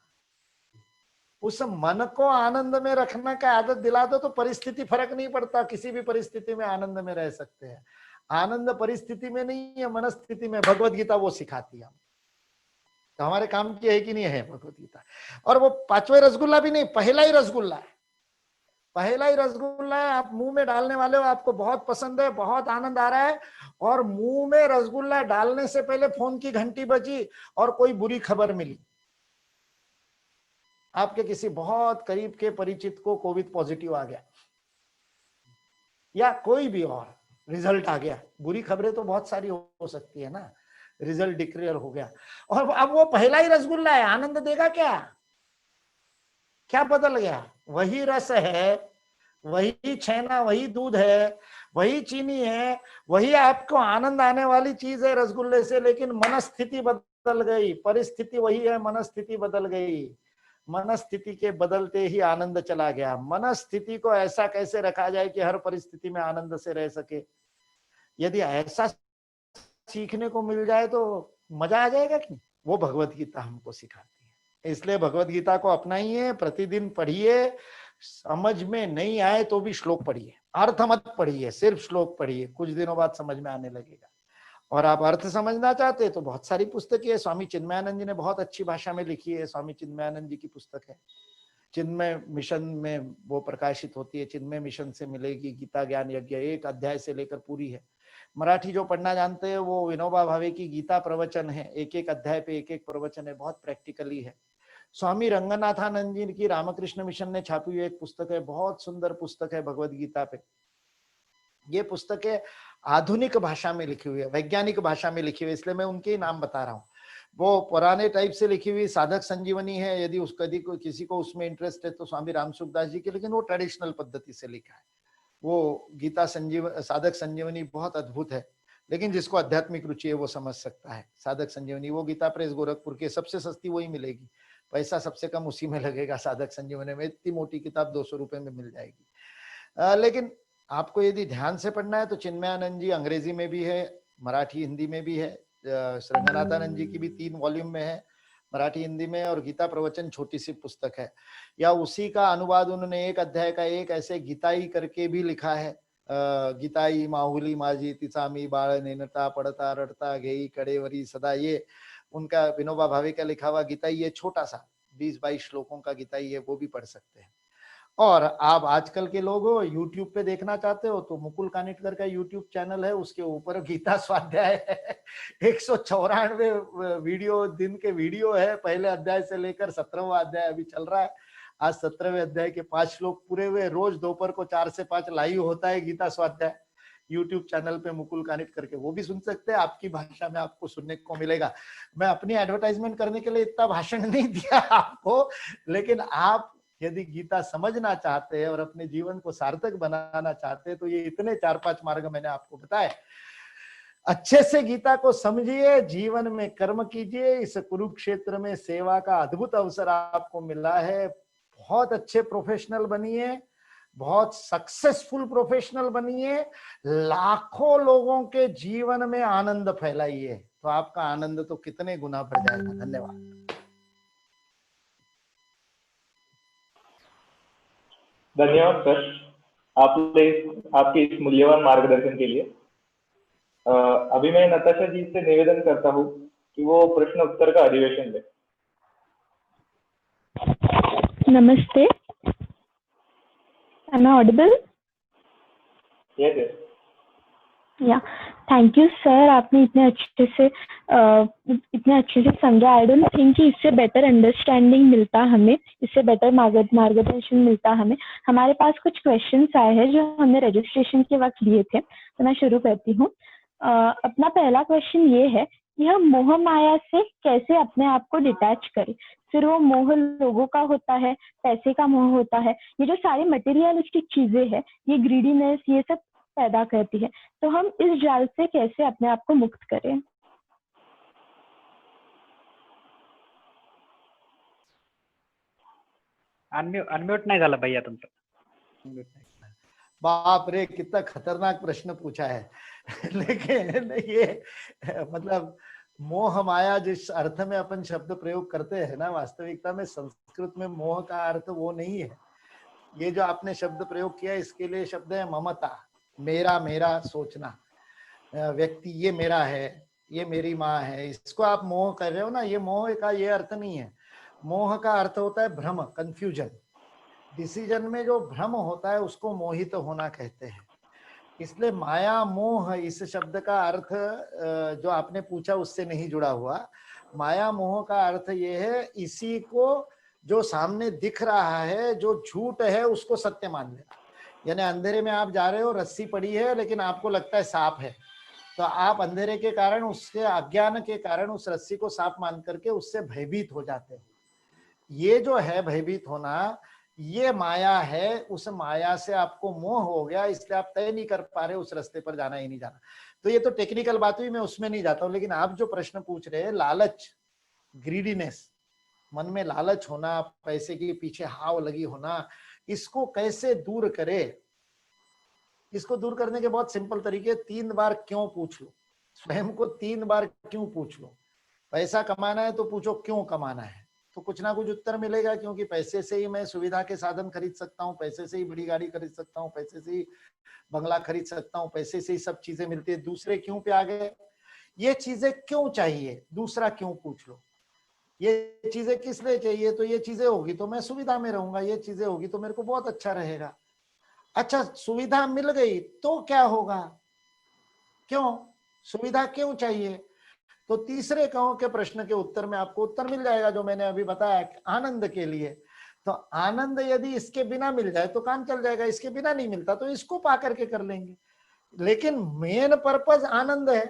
उस मन को आनंद में रखने का आदत दिला दो तो परिस्थिति फर्क नहीं पड़ता, किसी भी परिस्थिति में आनंद में रह सकते हैं। आनंद परिस्थिति में नहीं है, मनस्थिति में। भगवत गीता वो सिखाती है। तो हमारे काम की है कि नहीं है भगवत गीता? और वो पांचवे रसगुल्ला भी नहीं, पहला ही रसगुल्ला है, पहला ही रसगुल्ला है। आप मुंह में डालने वाले हो, आपको बहुत पसंद है, बहुत आनंद आ रहा है, और मुंह में रसगुल्ला डालने से पहले फोन की घंटी बजी और कोई बुरी खबर मिली, आपके किसी बहुत करीब के परिचित को कोविड पॉजिटिव आ गया, या कोई भी और रिजल्ट आ गया। बुरी खबरें तो बहुत सारी हो सकती है ना, रिजल्ट डिक्लेयर हो गया, और अब वो पहला ही रसगुल्ला है, आनंद देगा क्या? क्या बदल गया? वही रस है, वही छेना, वही दूध है, वही चीनी है, वही आपको आनंद आने वाली चीज है रसगुल्ले से, लेकिन मनस्थिति बदल गई। परिस्थिति वही है, मनस्थिति बदल गई। मनस्थिति के बदलते ही आनंद चला गया। मनस्थिति को ऐसा कैसे रखा जाए कि हर परिस्थिति में आनंद से रह सके? यदि ऐसा सीखने को मिल जाए तो मजा आ जाएगा कि नहीं? वो भगवत गीता हमको सिखाती है। इसलिए भगवत गीता को अपनाइए, प्रतिदिन पढ़िए, समझ में नहीं आए तो भी श्लोक पढ़िए, अर्थ मत पढ़िए, सिर्फ श्लोक पढ़िए, कुछ दिनों बाद समझ में आने लगेगा। और आप अर्थ समझना चाहते हैं तो बहुत सारी पुस्तकें है, स्वामी चिन्मयानंद जी ने बहुत अच्छी भाषा में लिखी है, स्वामी चिन्मयानंद जी की पुस्तक है, चिन्मय मिशन में वो प्रकाशित होती है। चिन्मय मिशन से मिलेगी गीता ज्ञान यज्ञ, एक अध्याय से लेकर पूरी है। मराठी जो पढ़ना जानते हैं वो विनोबा भावे की गीता प्रवचन है, एक एक अध्याय पे एक एक प्रवचन है, बहुत प्रैक्टिकली है। स्वामी रंगनाथानंद जी की रामकृष्ण मिशन ने छापी हुई एक पुस्तक है, बहुत सुंदर पुस्तक है भगवत गीता पे। ये पुस्तकें आधुनिक भाषा में लिखी हुई है, वैज्ञानिक भाषा में लिखी हुई है, इसलिए मैं उनके ही नाम बता रहा हूँ। वो पुराने टाइप से लिखी हुई साधक संजीवनी है, यदि उस कभी किसी को उसमें इंटरेस्ट है तो स्वामी रामसुखदास जी की, लेकिन वो ट्रेडिशनल पद्धति से लिखा है। वो गीता साधक संजीवनी बहुत अद्भुत है। लेकिन जिसको आध्यात्मिक रुचि है वो समझ सकता है। साधक संजीवनी वो गीता प्रेस गोरखपुर के सबसे सस्ती वही मिलेगी, पैसा सबसे कम उसी में लगेगा। साधक संजीवनी में इतनी मोटी किताब 200 रुपए में मिल जाएगी। लेकिन आपको यदि ध्यान से पढ़ना है तो चिन्मयानंद जी अंग्रेजी में भी है, मराठी हिंदी में भी है, रंगनाथानंद जी की भी 3 वॉल्यूम में है, मराठी हिंदी में, और गीता प्रवचन छोटी सी पुस्तक है, या उसी का अनुवाद उन्होंने एक अध्याय का एक ऐसे गीताई करके भी लिखा है। गीताई माहुली माझी तिचा मी बाळ नेनता पडता रडता घेई कडेवरी सदा, ये उनका विनोबा भावे का लिखा हुआ गीताई, ये छोटा सा 20-22 श्लोकों का गीताई है, वो भी पढ़ सकते हैं। और आप आजकल के लोग हो यूट्यूब पे देखना चाहते हो तो मुकुल कानिटकर का यूट्यूब चैनल है, उसके ऊपर गीता स्वाध्याय है 194 वीडियो दिन के वीडियो है, पहले अध्याय से लेकर 17वां अध्याय अभी चल रहा है। आज 17वें अध्याय के 5 श्लोक पूरे हुए। रोज दोपहर को 4 से 5 लाइव होता है गीता स्वाध्याय यूट्यूब चैनल पे मुकुल कानिटकर के, वो भी सुन सकते हैं, आपकी भाषा में आपको सुनने को मिलेगा। मैं अपनी एडवर्टाइजमेंट करने के लिए इतना भाषण नहीं दिया आपको, लेकिन आप यदि गीता समझना चाहते हैं और अपने जीवन को सार्थक बनाना चाहते हैं तो ये इतने 4-5 मार्ग मैंने आपको बताए। अच्छे से गीता को समझिए, जीवन में कर्म कीजिए। इस कुरुक्षेत्र में सेवा का अद्भुत अवसर आपको मिला है। बहुत अच्छे प्रोफेशनल बनिए, बहुत सक्सेसफुल प्रोफेशनल बनिए, लाखों लोगों के जीवन में आनंद फैलाइए, तो आपका आनंद तो कितने गुना बढ़ जाएगा। धन्यवाद। धन्यवाद सर, आपके इस मूल्यवान मार्गदर्शन के लिए। अभी मैं नताशा जी से निवेदन करता हूँ कि वो प्रश्न उत्तर का अधिवेशन ले। नमस्ते, am I audible? Yes, yes. या थैंक यू सर, आपने इतने अच्छे से समझा। आई डोंट थिंक कि इससे बेटर अंडरस्टैंडिंग मिलता हमें, इससे बेटर मार्गदर्शन मिलता हमें। हमारे पास कुछ क्वेश्चंस आए हैं जो हमने रजिस्ट्रेशन के वक्त लिए थे, तो मैं शुरू करती हूँ। अपना पहला क्वेश्चन ये है कि हम मोह माया से कैसे अपने आप को डिटैच करें। फिर वो मोह लोगों का होता है, पैसे का मोह होता है, ये जो सारी मटेरियलिस्टिक चीजें हैं, ये ग्रीडीनेस, ये सब पैदा करती है। तो हम इस जाल से कैसे अपने आप को मुक्त करें? अनम्यूट नाही झालं भैया तुमचं। बाप रे, कितना खतरनाक प्रश्न पूछा है लेकिन ये मतलब मोह माया जिस अर्थ में अपन शब्द प्रयोग करते हैं ना, वास्तविकता में संस्कृत में मोह का अर्थ वो नहीं है। ये जो आपने शब्द प्रयोग किया इसके लिए शब्द है ममता, मेरा मेरा सोचना, व्यक्ति ये मेरा है, ये मेरी माँ है, इसको आप मोह कर रहे हो ना, ये मोह का ये अर्थ नहीं है। मोह का अर्थ होता है भ्रम, कंफ्यूजन। डिसीजन में जो भ्रम होता है उसको मोहित होना कहते हैं। इसलिए माया मोह इस शब्द का अर्थ जो आपने पूछा उससे नहीं जुड़ा हुआ। माया मोह का अर्थ ये है इसी को जो सामने दिख रहा है, जो झूठ है उसको सत्य मान लेना। यानी अंधेरे में आप जा रहे हो, रस्सी पड़ी है लेकिन आपको लगता है सांप है, तो आप अंधेरे के कारण, उसके अज्ञान के कारण उस रस्सी को सांप मान करके उससे भयभीत हो जाते हो। ये जो है भयभीत होना, ये माया है। उस माया से आपको मोह हो गया, इसलिए आप तय नहीं कर पा रहे उस रास्ते पर जाना ही नहीं जाना। तो ये तो टेक्निकल बात हुई, मैं उसमें नहीं जाता हूँ। लेकिन आप जो प्रश्न पूछ रहे हैं, लालच, ग्रीडीनेस, मन में लालच होना, पैसे के पीछे हाव लगी होना, इसको कैसे दूर करे? इसको दूर करने के बहुत सिंपल तरीके। 3 बार क्यों पूछ लो, स्वयं को 3 बार क्यों पूछ लो। पैसा कमाना है तो पूछो क्यों कमाना है, तो कुछ ना कुछ उत्तर मिलेगा। क्योंकि पैसे से ही मैं सुविधा के साधन खरीद सकता हूँ, पैसे से ही बड़ी गाड़ी खरीद सकता हूँ, पैसे से ही बंगला खरीद सकता हूँ, पैसे से ही सब चीजें मिलती है। दूसरे क्यों पे आ गए, ये चीजें क्यों चाहिए, दूसरा क्यों पूछ लो। ये चीजें किस लिए चाहिए, तो ये चीजें होगी तो मैं सुविधा में रहूंगा, ये चीजें होगी तो मेरे को बहुत अच्छा रहेगा। अच्छा, सुविधा मिल गई तो क्या होगा, क्यों सुविधा क्यों चाहिए? तो तीसरे कहो के प्रश्न के उत्तर में आपको उत्तर मिल जाएगा जो मैंने अभी बताया, आनंद के लिए। तो आनंद यदि इसके बिना मिल जाए तो काम चल जाएगा, इसके बिना नहीं मिलता तो इसको पा करके कर लेंगे। लेकिन मेन पर्पस आनंद है,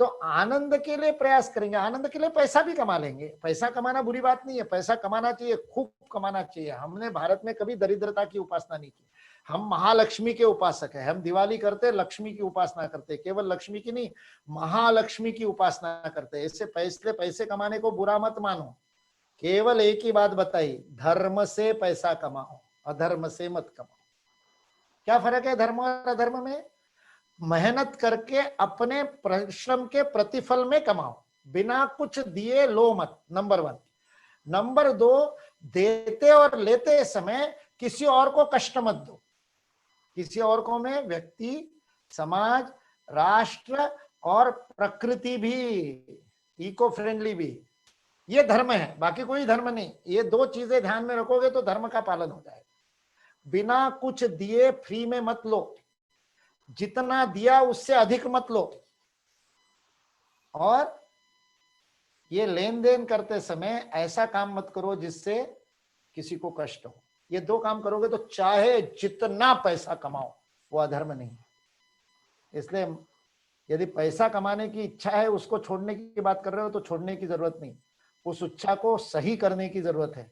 तो आनंद के लिए प्रयास करेंगे। आनंद के लिए पैसा भी कमा लेंगे, पैसा कमाना बुरी बात नहीं है, पैसा कमाना चाहिए, खूब कमाना चाहिए। हमने भारत में कभी दरिद्रता की उपासना नहीं की। हम महालक्ष्मी के उपासक है, हम दिवाली करते लक्ष्मी की उपासना करते, केवल लक्ष्मी की नहीं महालक्ष्मी की उपासना करते। इससे पैसे कमाने को बुरा मत मानो, केवल एक ही बात बताई, धर्म से पैसा कमाओ, अधर्म से मत कमाओ। क्या फर्क है धर्म और अधर्म में? मेहनत करके अपने परिश्रम के प्रतिफल में कमाओ, बिना कुछ दिए लो मत, नंबर 1। नंबर 2, देते और लेते समय किसी और को कष्ट मत दो। किसी और को में व्यक्ति, समाज, राष्ट्र और प्रकृति भी, इको फ्रेंडली भी, ये धर्म है, बाकी कोई धर्म नहीं। ये 2 चीजें ध्यान में रखोगे तो धर्म का पालन हो जाएगा। बिना कुछ दिए फ्री में मत लो, जितना दिया उससे अधिक मत लो, और ये लेन देन करते समय ऐसा काम मत करो जिससे किसी को कष्ट हो। ये 2 काम करोगे तो चाहे जितना पैसा कमाओ वो अधर्म नहीं है। इसलिए यदि पैसा कमाने की इच्छा है, उसको छोड़ने की बात कर रहे हो तो छोड़ने की जरूरत नहीं, उस इच्छा को सही करने की जरूरत है।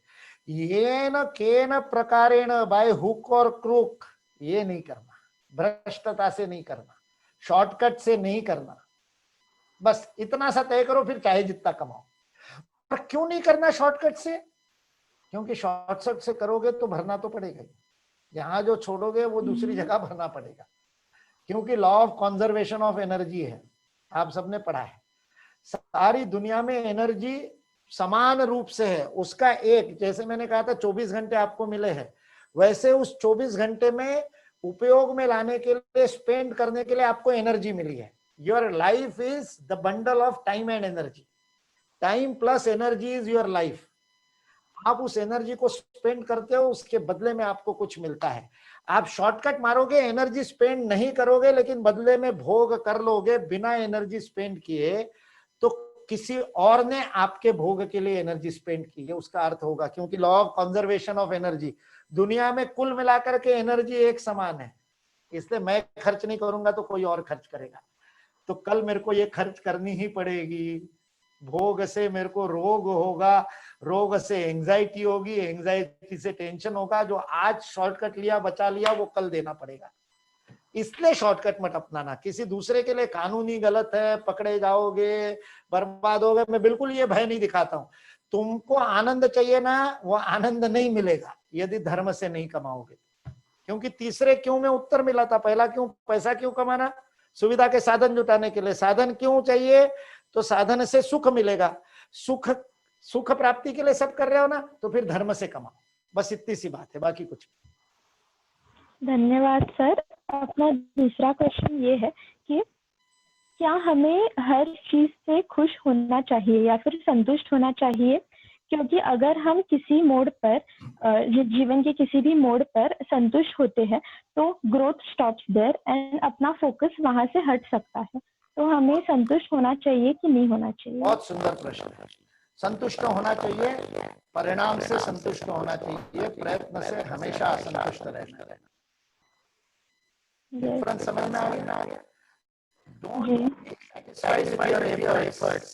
येन केन प्रकारेण, बाय हुक और क्रूक, ये नहीं करना, भ्रष्टता से नहीं करना, शॉर्टकट से नहीं करना। बस इतना सा तय करो, फिर चाहे जितना कमाओ। पर क्यों नहीं करना शॉर्टकट से? क्योंकि शॉर्टकट से करोगे तो भरना तो पड़ेगा ही, यहाँ जो छोड़ोगे वो दूसरी जगह भरना पड़ेगा, क्योंकि law of conservation of energy है, आप सबने पढ़ा है। सारी दुनिया में एनर्जी समान रूप से है, उसका एक, जैसे मैंने कहा था 24 घंटे आपको मिले हैं, वैसे उस 24 घंटे में उपयोग में लाने के लिए, स्पेंड करने के लिए आपको एनर्जी मिली है। Your life is the bundle of time and energy, time plus energy is your life. आप उस एनर्जी को स्पेंड करते हो, उसके बदले में आपको कुछ मिलता है। आप शॉर्टकट मारोगे, एनर्जी स्पेंड नहीं करोगे, लेकिन बदले में भोग कर लोगे बिना एनर्जी स्पेंड किए, तो किसी और ने आपके भोग के लिए एनर्जी स्पेंड की है, उसका अर्थ होगा। क्योंकि law of conservation of energy, दुनिया में कुल मिलाकर के एनर्जी एक समान है, इसलिए मैं खर्च नहीं करूंगा तो कोई और खर्च करेगा, तो कल मेरे को ये खर्च करनी ही पड़ेगी। भोग से मेरे को रोग होगा, रोग से एंजाइटी होगी, एंजाइटी से टेंशन होगा, जो आज शॉर्टकट लिया, बचा लिया, वो कल देना पड़ेगा। इसलिए शॉर्टकट मत अपनाना, किसी दूसरे के लिए कानूनी गलत है, पकड़े जाओगे, बर्बाद होगे, मैं बिल्कुल ये भय नहीं दिखाता हूं। तुमको आनंद चाहिए ना, वो आनंद नहीं मिलेगा यदि धर्म से नहीं कमाओगे। क्योंकि तीसरे क्यों में उत्तर मिला था, पहला क्यों, पैसा क्यों कमाना, सुविधा के साधन जुटाने के लिए। साधन क्यों चाहिए, तो साधन से सुख मिलेगा, सुख प्राप्ति के लिए सब कर रहे हो ना, तो फिर धर्म से कमाओ। बस इतनी सी बात है, बाकी कुछ। धन्यवाद सर। अपना दूसरा क्वेश्चन ये है कि क्या हमें हर चीज से खुश होना चाहिए या फिर संतुष्ट होना चाहिए? क्योंकि अगर हम किसी मोड़ पर, जीवन के किसी भी मोड़ पर संतुष्ट होते हैं तो ग्रोथ स्टॉप्स देयर एंड अपना फोकस वहां से हट सकता है। तो हमें संतुष्ट होना चाहिए कि नहीं होना चाहिए? बहुत सुंदर प्रश्न है। संतुष्ट होना चाहिए, परिणाम से संतुष्ट होना चाहिए, प्रयत्न से हमेशा असंतुष्ट रहना। डिफरेंस समझ में आ गया? Don't be satisfied with your efforts.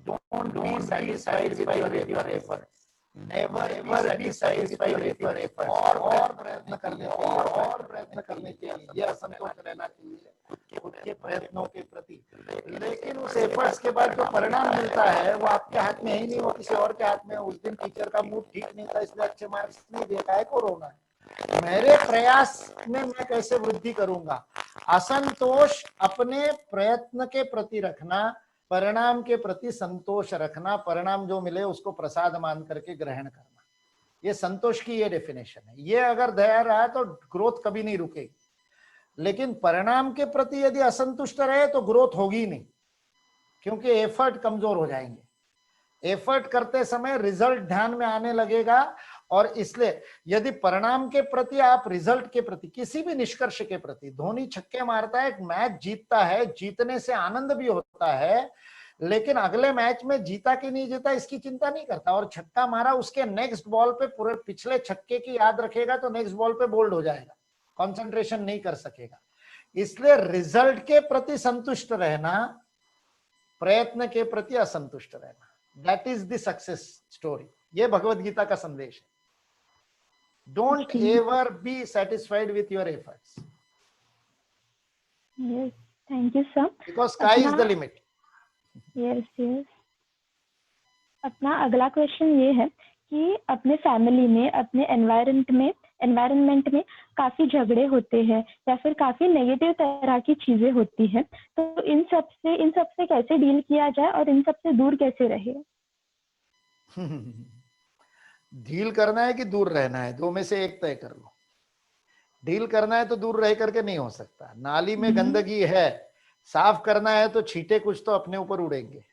Don't be satisfied with your effort. Never ever be satisfied with your effort. और प्रयत्न करने के लिए ये असंतोष रहना चाहिए खुद के प्रयत्नों के प्रति। लेकिन उस एफर्ट्स के बाद जो परिणाम मिलता है वो आपके हाथ में ही नहीं, वो किसी और के हाथ में। उस दिन टीचर का मूड ठीक नहीं था इसलिए अच्छे मार्क्स नहीं दे पाए, को रोना है। मेरे प्रयास में मैं कैसे वृद्धि करूंगा? असंतोष अपने प्रयत्न के प्रति रखना, परिणाम के प्रति संतोष रखना, परिणाम जो मिले उसको प्रसाद मान करके ग्रहण करना, ये संतोष की ये डेफिनेशन है। ये अगर दया रहा तो ग्रोथ कभी नहीं रुकेगी, लेकिन परिणाम के प्रति यदि असंतुष्ट रहे तो ग्रोथ होगी नहीं, क्योंकि एफर्ट कमजोर हो जाएंगे। एफर्ट करते समय रिजल्ट ध्यान में आने लगेगा, और इसलिए यदि परिणाम के प्रति, आप रिजल्ट के प्रति, किसी भी निष्कर्ष के प्रति, धोनी छक्के मारता है, मैच जीतता है, जीतने से आनंद भी होता है, लेकिन अगले मैच में जीता कि नहीं जीता इसकी चिंता नहीं करता। और छक्का मारा, उसके नेक्स्ट बॉल पे पूरे पिछले छक्के की याद रखेगा तो नेक्स्ट बॉल पे बोल्ड हो जाएगा, कंसंट्रेशन नहीं कर सकेगा। इसलिए रिजल्ट के प्रति संतुष्ट रहना, प्रयत्न के प्रति असंतुष्ट रहना, that is the success story. ये भगवत गीता का संदेश है। Don't Okay. ever be satisfied with your efforts Yes. Thank you, sir. because sky is the अपना limit. यस अपना अगला क्वेश्चन ये है कि अपने फैमिली में, अपने एनवायरनमेंट में काफी झगड़े होते हैं या फिर काफी नेगेटिव तरह की चीजें होती हैं, तो इन सब से कैसे डील किया जाए और इन सब से दूर कैसे रहे? डील करना है कि दूर रहना है, दो में से एक तय कर लो। डील करना है तो दूर रह करके नहीं हो सकता। नाली में गंदगी है, साफ करना है तो छींटे कुछ तो अपने ऊपर उड़ेंगे।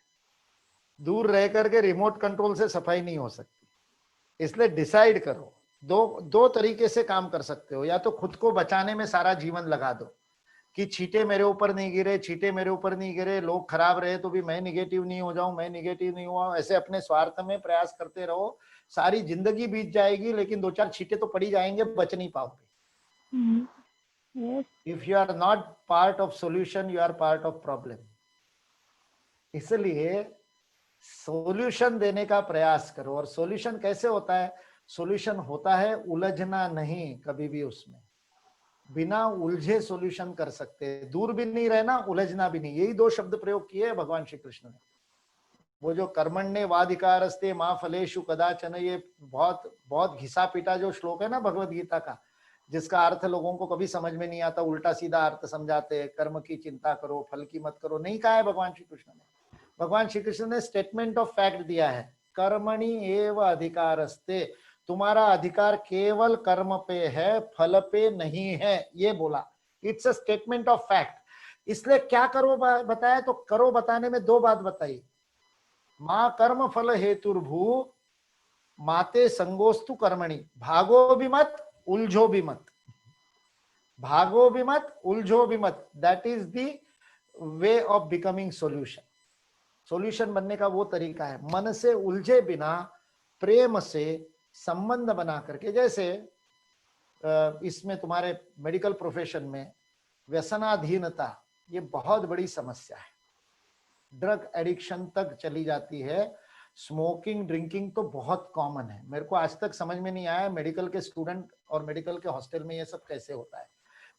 दूर रह करके रिमोट कंट्रोल से सफाई नहीं हो सकती। इसलिए डिसाइड करो। दो तरीके से काम कर सकते हो, या तो खुद को बचाने में सारा जीवन लगा दो कि छींटे मेरे ऊपर नहीं गिरे, छींटे मेरे ऊपर नहीं गिरे, लोग खराब रहे तो भी मैं निगेटिव नहीं हो जाऊं, मैं निगेटिव नहीं हुआ, ऐसे अपने स्वार्थ में प्रयास करते रहो। सारी जिंदगी बीत जाएगी लेकिन 2-4 छींटे तो पड़ी जाएंगे, बच नहीं पाओगे। Yes. If you are not part of solution, you are part of problem. इसलिए सॉल्यूशन देने का प्रयास करो। और सॉल्यूशन कैसे होता है? सॉल्यूशन होता है उलझना नहीं कभी भी उसमें, बिना उलझे सॉल्यूशन कर सकते। दूर भी नहीं रहना, उलझना भी नहीं। यही 2 शब्द प्रयोग किए हैं भगवान श्री कृष्ण ने। वो जो कर्मण्ये वाधिकारस्ते मां फलेषु कदाचन, ये बहुत बहुत घिसा पीटा जो श्लोक है ना भगवत गीता का, जिसका अर्थ लोगों को कभी समझ में नहीं आता, उल्टा सीधा अर्थ समझाते हैं। कर्म की चिंता करो, फल की मत करो, नहीं कहा है भगवान श्री कृष्ण ने। भगवान श्री कृष्ण ने स्टेटमेंट ऑफ फैक्ट दिया है, कर्मणि एव अधिकारस्ते, तुम्हारा अधिकार केवल कर्म पे है, फल पे नहीं है, ये बोला। It's a statement of fact. इसलिए क्या करो बताया, तो करो बताने में 2 बात बताई। मां कर्म फल हेतुर्भू माते संगोस्तु कर्मणि, भागो भी मत, उलझो भी मत। भागो भी मत, उलझो भी मत। That is the way of becoming solution. Solution बनने का वो तरीका है मन से उलझे बिना, प्रेम से संबंध बना करके। जैसे इसमें तुम्हारे मेडिकल प्रोफेशन में व्यसनाधीनता ये बहुत बड़ी समस्या है, ड्रग एडिक्शन तक चली जाती है। स्मोकिंग ड्रिंकिंग तो बहुत कॉमन है। मेरे को आज तक समझ में नहीं आया मेडिकल के स्टूडेंट और मेडिकल के हॉस्टल में ये सब कैसे होता है,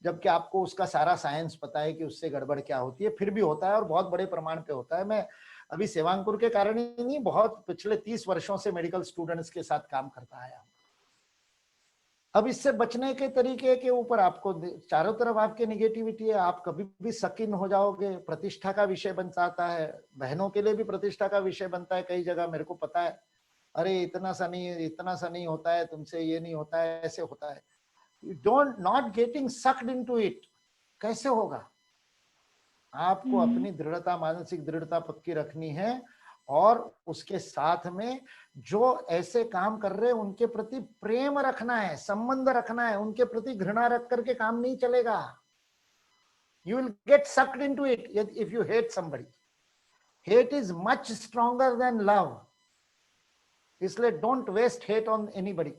जबकि आपको उसका सारा साइंस पता है कि उससे गड़बड़ क्या होती है, फिर भी होता है और बहुत बड़े प्रमाण पे होता है। मैं अभी सेवांकुर के कारण ही नहीं, बहुत पिछले 30 वर्षों से मेडिकल स्टूडेंट्स के साथ काम करता आया हूं। अब इससे बचने के तरीके के ऊपर आपको चारों तरफ आपके निगेटिविटी है, आप कभी भी सकिन हो जाओगे, प्रतिष्ठा का विषय बन जाता है। बहनों के लिए भी प्रतिष्ठा का विषय बनता है कई जगह, मेरे को पता है। अरे इतना सा नहीं होता है, तुमसे ये नहीं होता है, ऐसे होता है। Not getting sucked into it. कैसे होगा? आपको अपनी दृढ़ता, मानसिक दृढ़ता पक्की रखनी है और उसके साथ में जो ऐसे काम कर रहे हैं उनके प्रति प्रेम रखना है, संबंध रखना है। उनके प्रति घृणा रख करके काम नहीं चलेगा। You will get sucked into it if you hate somebody. Hate is much stronger than love. इसलिए don't waste hate on anybody.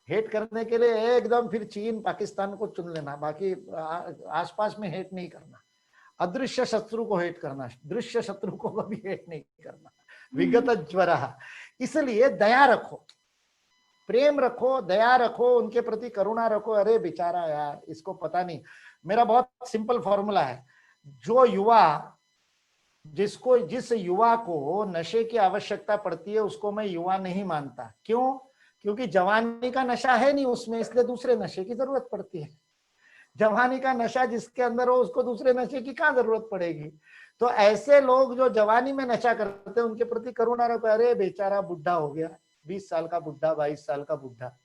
Hate करने के लिए एकदम फिर चीन पाकिस्तान को चुन लेना, बाकी आसपास में हेट नहीं करना। अदृश्य शत्रु को हेट करना, दृश्य शत्रु को कभी हेट नहीं करना। विगत ज्वरः। इसलिए दया रखो, प्रेम रखो, दया रखो, उनके प्रति करुणा रखो। अरे बेचारा यार, इसको पता नहीं। मेरा बहुत सिंपल फॉर्मूला है, जो युवा जिस युवा को नशे की आवश्यकता पड़ती है उसको मैं युवा नहीं मानता। क्यों? क्योंकि जवानी का नशा है नहीं उसमें, इसलिए दूसरे नशे की जरूरत पड़ती है। जवानी का नशा जिसके अंदर हो उसको दूसरे नशे की कहाँ जरूरत पड़ेगी? तो ऐसे लोग जो जवानी में नशा करते हैं उनके प्रति करुणा रखो। अरे बेचारा बुढ़ा हो गया, 20 साल का बुढ़ा, 22 साल का बुढ़ा।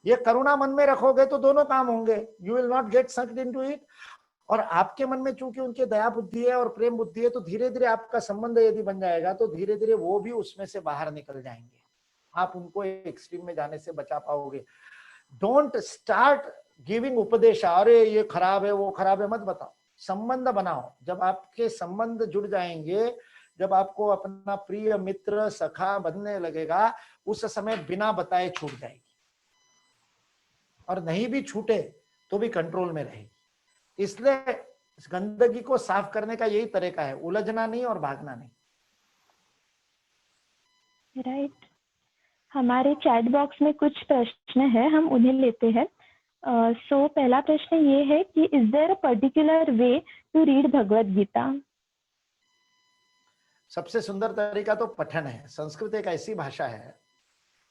ये करुणा मन में रखोगे तो दोनों काम होंगे। You will not get sucked into it. और आपके मन में चूंकि उनके दया बुद्धि है और प्रेम बुद्धि है, तो धीरे धीरे आपका संबंध यदि बन जाएगा तो धीरे धीरे वो भी उसमें से बाहर निकल जाएंगे। आप उनको एक्सट्रीम में जाने से बचा पाओगे। डोंट स्टार्ट गिविंग उपदेश, अरे ये खराब है वो खराब है, मत बताओ। संबंध बनाओ। जब आपके संबंध जुड़ जाएंगे, जब आपको अपना प्रिय मित्र सखा बनने लगेगा, उस समय बिना बताए छूट जाएगी। और नहीं भी छूटे तो भी कंट्रोल में रहेगी। इसलिए गंदगी को साफ करने का यही तरीका है, उलझना नहीं और भागना नहीं। राइट। हमारे चैट बॉक्स में कुछ प्रश्न है, हम उन्हें लेते हैं। सो पहला प्रश्न ये है कि is there a particular way to read Bhagavat Gita? सबसे सुंदर तरीका तो पठन है। संस्कृत एक ऐसी भाषा है,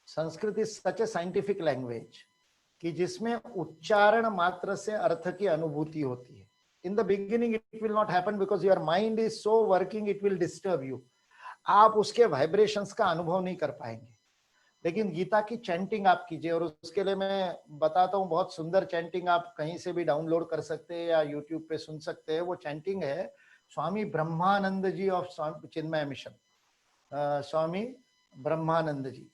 Sanskrit is such A scientific language कि जिसमें उच्चारण मात्र से अर्थ की अनुभूति होती है। In the beginning it will not happen because your mind is so working, it will disturb you. आप उसके वाइब्रेशंस का अनुभव नहीं कर पाएंगे। लेकिन गीता की चैंटिंग आप कीजिए, और उसके लिए मैं बताता हूँ, बहुत सुंदर चैंटिंग आप कहीं से भी डाउनलोड कर सकते हैं या यूट्यूब पे सुन सकते हैं। वो चैंटिंग है स्वामी ब्रह्मानंद जी ऑफ चिन्मय मिशन, स्वामी ब्रह्मानंद जी,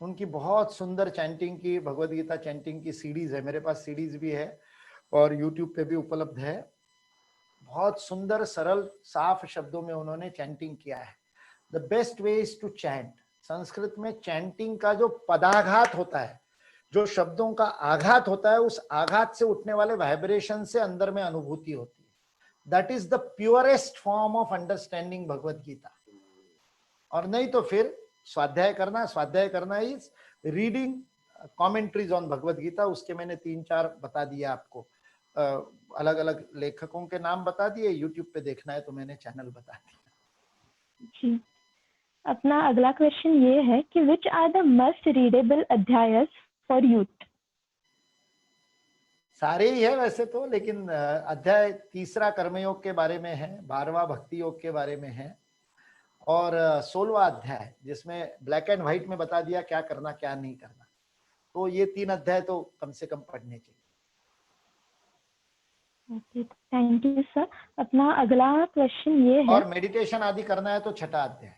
उनकी बहुत सुंदर चैंटिंग की, भगवत गीता चैंटिंग की सीडीज है। मेरे पास सीडीज भी है और यूट्यूब पे भी उपलब्ध है। बहुत सुंदर सरल साफ शब्दों में उन्होंने चैंटिंग किया है। The best way is to chant. Sanskrit में चैंटिंग का जो पदाघात होता है, जो शब्दों का आघात होता है, उस आघात से उठने वाले वाइब्रेशन से अंदर में अनुभूति होती है। That is the purest form of understanding Bhagavat Gita. और नहीं तो फिर स्वाध्याय करना is reading commentaries on Bhagavat Gita. उसके मैंने 3-4 बता दिए आपको, अलग अलग लेखकों के नाम बता दिए। यूट्यूब पे देखना है तो मैंने चैनल बता दिया। जी, अपना अगला क्वेश्चन ये है कि which are the must readable adhyayas for youth? सारे ही है वैसे तो, लेकिन अध्याय 3 कर्मयोग के बारे में है, 12वां भक्ति योग के बारे में है, और 16वां अध्याय जिसमें ब्लैक एंड व्हाइट में बता दिया क्या करना क्या नहीं करना। तो ये 3 अध्याय तो कम से कम पढ़ने चाहिए। Okay, thank you sir. अपना अगला क्वेश्चन ये है, और मेडिटेशन आदि करना है तो 6ठा अध्याय।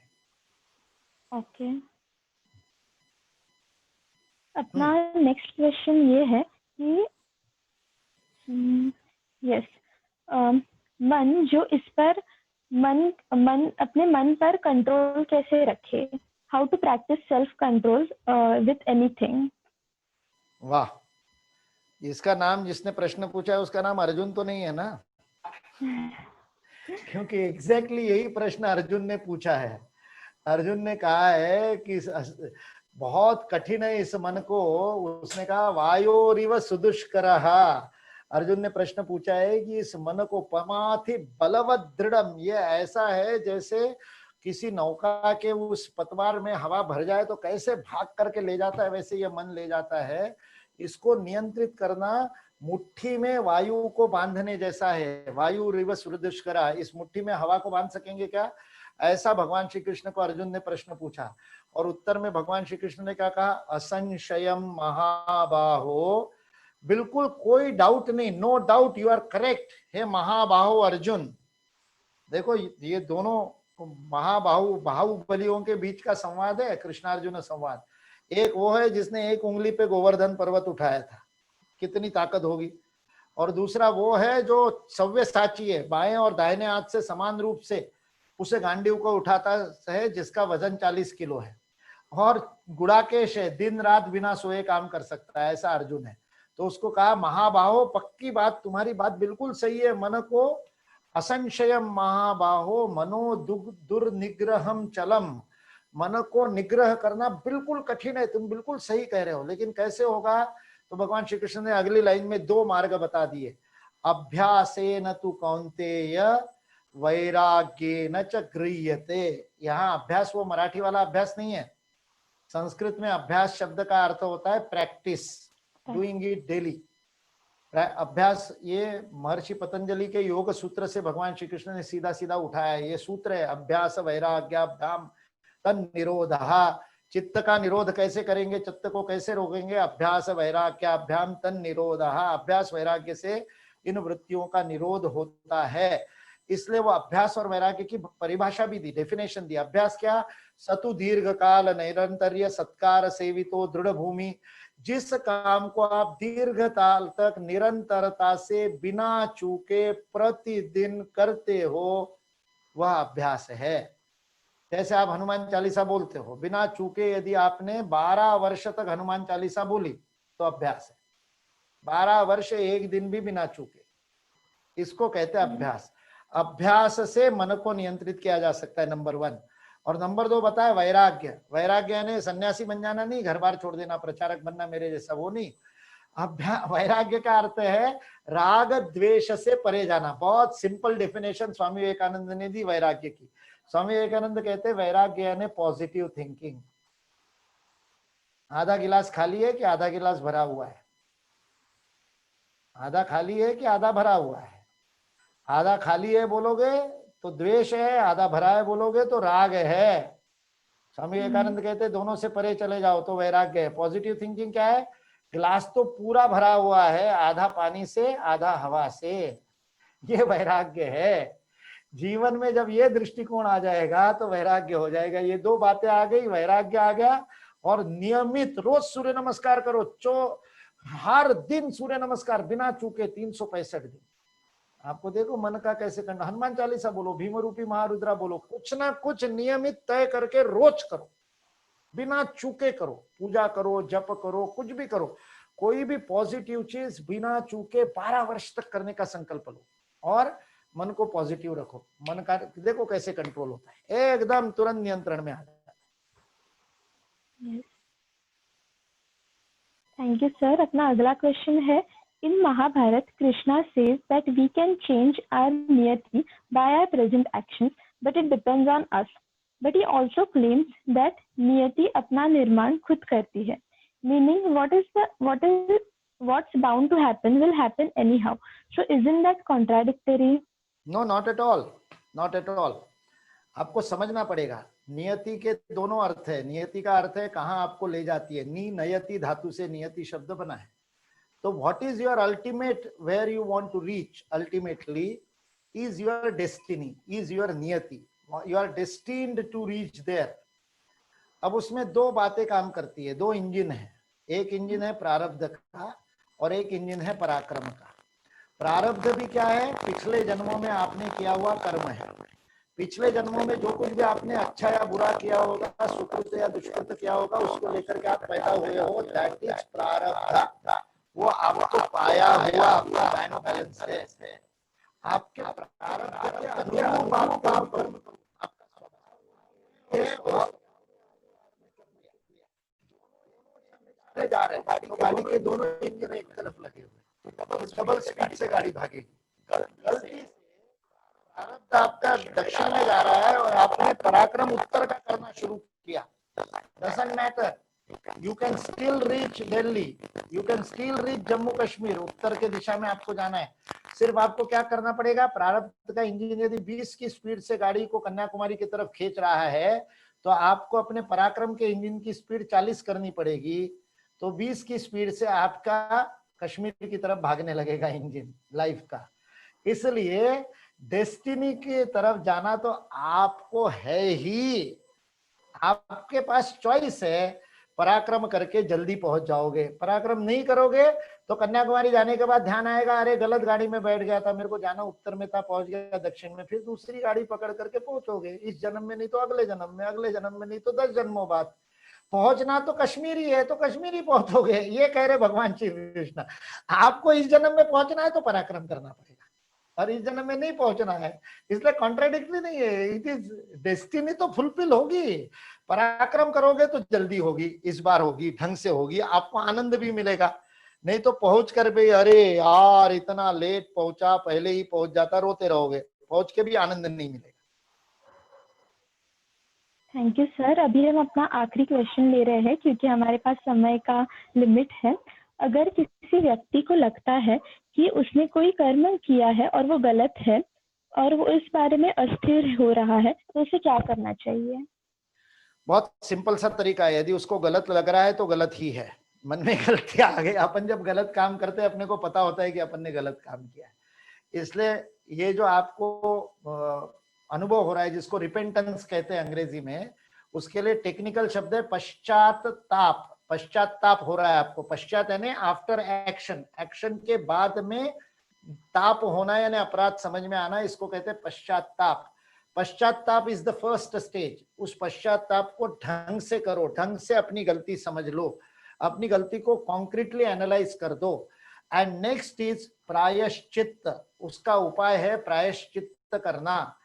ओके। अपना नेक्स्ट क्वेश्चन ये है कि यस, मन जो इस पर मन अपने मन पर कंट्रोल कैसे रखे? How to practice self control with anything? वाह, इसका नाम जिसने प्रश्न पूछा है उसका नाम अर्जुन तो नहीं है ना? क्योंकि एग्जैक्टली यही प्रश्न अर्जुन ने पूछा है। अर्जुन ने कहा है कि बहुत कठिन है इस मन को। उसने कहा वायोरिव सुदुष्करः। अर्जुन ने प्रश्न पूछा है कि इस मन को पमाथि बलवत दृढ़म, ये ऐसा है जैसे किसी नौका के उस पतवार में हवा भर जाए तो कैसे भाग करके ले जाता है, वैसे ये मन ले जाता है। इसको नियंत्रित करना मुट्ठी में वायु को बांधने जैसा है। वायु रिव सुदुष्करः, इस मुट्ठी में हवा को बांध सकेंगे क्या? ऐसा भगवान श्री कृष्ण को अर्जुन ने प्रश्न पूछा। और उत्तर में भगवान श्री कृष्ण ने क्या कहा? असंशयम महाबाहो, बिल्कुल कोई डाउट नहीं, no doubt, you are correct हे महाबाहो अर्जुन। देखो ये दोनों बाहुबलियों के बीच का संवाद है, कृष्णार्जुन संवाद। एक वो है जिसने एक उंगली पे गोवर्धन पर्वत उठाया था, कितनी ताकत होगी। और दूसरा वो है जो सव्यसाची है, बाएं और दाहिने हाथ से समान रूप से उसे गांडीव को उठाता है, जिसका वजन 40 किलो है, और गुड़ाकेश है, दिन रात बिना सोए काम कर सकता है, ऐसा अर्जुन है। तो उसको कहा महाबाहो, पक्की बात, तुम्हारी बात बिल्कुल सही है। मन को असंशयम महाबाहो मनो दुर्निग्रहम चलम, मन को निग्रह करना बिल्कुल कठिन है, तुम बिल्कुल सही कह रहे हो। लेकिन कैसे होगा? तो भगवान श्री कृष्ण ने अगली लाइन में 2 मार्ग बता दिए। अभ्यासेन तु कौन्तेय वैराग्येन च गृह्यते। यहाँ अभ्यास वो मराठी वाला अभ्यास नहीं है। संस्कृत में अभ्यास शब्द का अर्थ होता है प्रैक्टिस, डूइंग इट डेली। अभ्यास ये महर्षि पतंजलि के योग सूत्र से भगवान श्री कृष्ण ने सीधा सीधा उठाया है। ये सूत्र है, अभ्यास वैराग्याभ्याम तन निरोधः। चित्त का निरोध कैसे करेंगे, चित्त को कैसे रोकेंगे? अभ्यास वैराग्याभ्याम तन निरोधः। अभ्यास वैराग्य से इन वृत्तियों का निरोध होता है। इसलिए वो अभ्यास और वैराग्य की परिभाषा भी दी, डेफिनेशन दी। अभ्यास क्या? सतु दीर्घ काल नैरंतर्य सत्कार सेवितो दृढ़ भूमि। जिस काम को आप दीर्घ काल तक निरंतरता से बिना चूके प्रतिदिन करते हो, वह अभ्यास है। जैसे आप हनुमान चालीसा बोलते हो, बिना चूके यदि आपने 12 वर्ष तक हनुमान चालीसा बोली तो अभ्यास है। 12 वर्ष एक दिन भी बिना चूके, इसको कहते हैं अभ्यास। अभ्यास से मन को नियंत्रित किया जा सकता है, नंबर 1। और नंबर 2 बताया वैराग्य। वैराग्य यानी सन्यासी बन जाना नहीं, घर बार छोड़ देना, प्रचारक बनना मेरे जैसा, वो नहीं। वैराग्य का अर्थ है राग द्वेष से परे जाना। बहुत सिंपल डेफिनेशन स्वामी विवेकानंद ने दी वैराग्य की। स्वामी विवेकानंद कहते हैं वैराग्य यानी पॉजिटिव थिंकिंग। आधा गिलास खाली है कि आधा गिलास भरा हुआ है? आधा खाली है कि आधा भरा हुआ है? आधा खाली है बोलोगे तो द्वेष है, आधा भरा है बोलोगे तो राग है। स्वामी विवेकानंद कहते हैं दोनों से परे चले जाओ तो वैराग्य है। पॉजिटिव थिंकिंग क्या है? गिलास तो पूरा भरा हुआ है, आधा पानी से आधा हवा से, ये वैराग्य है। जीवन में जब ये दृष्टिकोण आ जाएगा तो वैराग्य हो जाएगा। ये दो बातें आ गई, वैराग्य आ गया। और नियमित रोज सूर्य नमस्कार करो, हर दिन सूर्य नमस्कार बिना चूके 365 दिन। आपको देखो मन का कैसे करना, हनुमान चालीसा बोलो, भीम रूपी महारुद्रा बोलो, कुछ ना कुछ नियमित तय करके रोज करो, बिना चूके करो। पूजा करो, जप करो, कुछ भी करो, कोई भी पॉजिटिव चीज बिना चूके 12 वर्ष तक करने का संकल्प लो और मन को पॉजिटिव रखो। मन का देखो कैसे कंट्रोल होता है, एकदम तुरंत नियंत्रण में आ जाता है। Thank you sir. अपना अगला क्वेश्चन है, in Mahabharat Krishna says that we can change our niyati by our present actions but it depends on us, but he also claims that niyati अपना निर्माण खुद करती है, meaning what's bound to happen will happen anyhow. So isn't that contradictory? No, not at all, not at all. आपको समझना पड़ेगा, नियति के दोनों अर्थ है। नियति का अर्थ है कहाँ आपको ले जाती है, नी नयति धातु से नियति शब्द बना है। तो what is your ultimate, where you want to reach ultimately is your destiny, is your niyati, you are destined to reach there. अब उसमें दो बातें काम करती है, दो इंजन है। एक इंजन है प्रारब्ध का और एक इंजन है पराक्रम का। प्रारब्ध भी क्या है? पिछले जन्मों में आपने किया हुआ कर्म है। पिछले जन्मों में जो कुछ भी आपने अच्छा या बुरा किया होगा, सुकृत या दुष्कृत किया होगा, उसको लेकर के आप पैदा हुए हो, दैट इज प्रारब्ध। वो आपको पाया हुआ आपका बैंक बैलेंस है। आपके प्रारब्ध के अनुरूप आप काम करो, जा रहे हैं तो गाड़ी के दोनों इंजन एक तरफ लगे हुए, डबल स्पीड से गाड़ी भागेगी। गलती से प्रारब्ध आपका दक्षिण में जा रहा है और आपने पराक्रम उत्तर का करना शुरू किया, doesn't matter, you can still reach Delhi, you can still reach Jammu Kashmir. उत्तर के दिशा में आपको जाना है। सिर्फ आपको क्या करना पड़ेगा, प्रारब्ध का इंजन यदि 20 की स्पीड से गाड़ी को कन्याकुमारी की तरफ खींच रहा है तो आपको अपने पराक्रम के इंजन की स्पीड 40 करनी पड़ेगी। तो 20 की स्पीड से आपका कश्मीर की तरफ भागने लगेगा इंजन लाइफ का। इसलिए डेस्टिनी की तरफ जाना तो आपको है ही, आपके पास चॉइस है। पराक्रम करके जल्दी पहुंच जाओगे, पराक्रम नहीं करोगे तो कन्याकुमारी जाने के बाद ध्यान आएगा, अरे गलत गाड़ी में बैठ गया था, मेरे को जाना उत्तर में था, पहुंच गया दक्षिण में। फिर दूसरी गाड़ी पकड़ करके पहुंचोगे, इस जन्म में नहीं तो अगले जन्म में, अगले जन्म में नहीं तो 10 जन्मों बाद। पहुंचना तो कश्मीरी है तो कश्मीरी पहुंचोगे, ये कह रहे भगवान श्री कृष्ण। आपको इस जन्म में पहुंचना है तो पराक्रम करना पड़ेगा, और इस जन्म में नहीं पहुंचना है, इसलिए कॉन्ट्राडिक्टरी नहीं है। इट इज डेस्टिनी तो फुलफिल होगी, पराक्रम करोगे तो जल्दी होगी, इस बार होगी, ढंग से होगी, आपको आनंद भी मिलेगा। नहीं तो पहुंच कर भी अरे यार इतना लेट पहुंचा, पहले ही पहुंच जाता, रोते रहोगे, पहुंच के भी आनंद नहीं मिलेगा। Thank you sir. अभी हम अपना आखिरी क्वेश्चन ले रहे हैं क्योंकि हमारे पास समय का लिमिट है। अगर किसी व्यक्ति को लगता है कि उसने कोई कर्म किया है और वो गलत है और वो इस बारे में अस्थिर हो रहा है तो उसे क्या करना चाहिए? बहुत सिंपल सा तरीका है, यदि उसको गलत लग रहा है तो गलत ही है, मन में गलती आ गई। अपन जब गलत काम करते हैं अपने को पता होता है कि अपन ने गलत काम किया है, इसलिए ये जो आपको अनुभव हो रहा है जिसको रिपेंटेंस कहते हैं अंग्रेजी में, उसके लिए टेक्निकल शब्द है पश्चाताप। पश्चाताप हो रहा है आपको, पश्चात यानी आफ्टर एक्शन, एक्शन के बाद में ताप होना यानी अपराध समझ में आना, इसको कहते हैं पश्चाताप। पश्चाताप इज द फर्स्ट स्टेज। उस पश्चाताप को ढंग से करो, ढंग से अपनी गलती समझ लो, अपनी गलती को कॉन्क्रीटली एनालाइज कर दो। एंड नेक्स्ट इज प्रायश्चित्त, उसका उपाय है प्रायश्चित्त करना।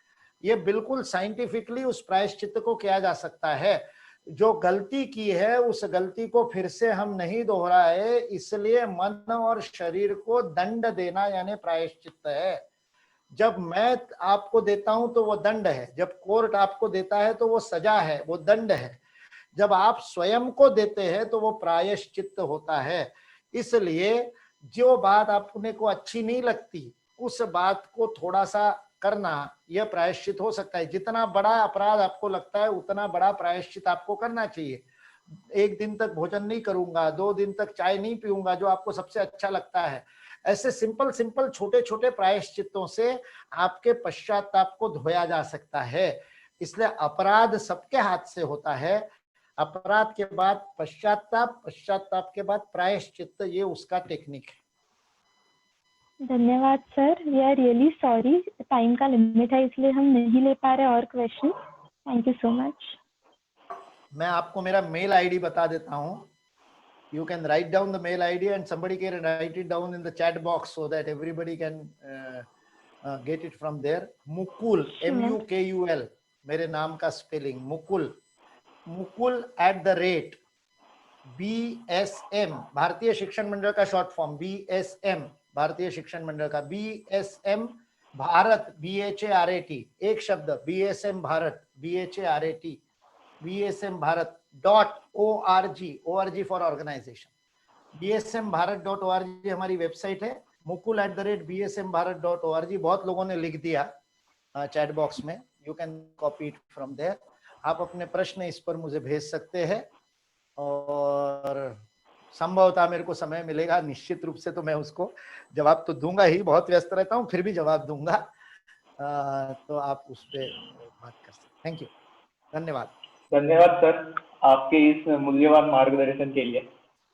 ये बिल्कुल साइंटिफिकली उस प्रायश्चित्त को किया जा सकता है। जो गलती की है उस गलती को फिर से हम नहीं दोहराए, इसलिए मन और शरीर को दंड देना यानी प्रायश्चित्त है। जब मैं आपको देता हूं तो वो दंड है, जब कोर्ट आपको देता है तो वो सजा है, वो दंड है। जब आप स्वयं को देते हैं तो वो प्रायश्चित्त होता है। इसलिए जो बात आपने को अच्छी नहीं लगती उस बात को थोड़ा सा करना यह प्रायश्चित हो सकता है। जितना बड़ा अपराध आपको लगता है उतना बड़ा प्रायश्चित आपको करना चाहिए। 1 दिन तक भोजन नहीं करूंगा, 2 दिन तक चाय नहीं पीऊंगा, जो आपको सबसे अच्छा लगता है। ऐसे सिंपल छोटे छोटे प्रायश्चित्तों से आपके पश्चाताप को धोया जा सकता है। इसलिए अपराध सबके हाथ से होता है। अपराध के बाद पश्चाताप, पश्चाताप के बाद प्रायश्चित्त, ये उसका टेक्निक है। धन्यवाद sir, we are really sorry, time का लिमिट है इसलिए हम नहीं ले पा रहे और question. Thank you so much. मैं आपको मेरा मेल आईडी बता देता हूँ। You can write down the mail ID and somebody can write it down in the chat box so that everybody can get it from there. Mukul, MUKUL, मेरे नाम का spelling Mukul, Mukul @ BSM, भारतीय शिक्षण मंडल का short form BSM, भारतीय शिक्षण मंडल का BSM Bharat, BHARAT, एक शब्द BSM Bharat, BHARAT, BSM Bharat .org, ORG for organisation, BSM Bharat .org हमारी वेबसाइट है। मुकुल @ BSM भारत .org, बहुत लोगों ने लिख दिया चैट बॉक्स में, you can copy it from there. आप अपने प्रश्न इस पर मुझे भेज सकते हैं और संभवतः मेरे को समय मिलेगा निश्चित रूप से तो मैं उसको जवाब तो दूंगा ही, बहुत व्यस्त रहता हूँ फिर भी जवाब दूंगा। तो आप उस पर बात कर सकते। थैंक यू, धन्यवाद। धन्यवाद सर आपके इस मूल्यवान मार्गदर्शन के लिए।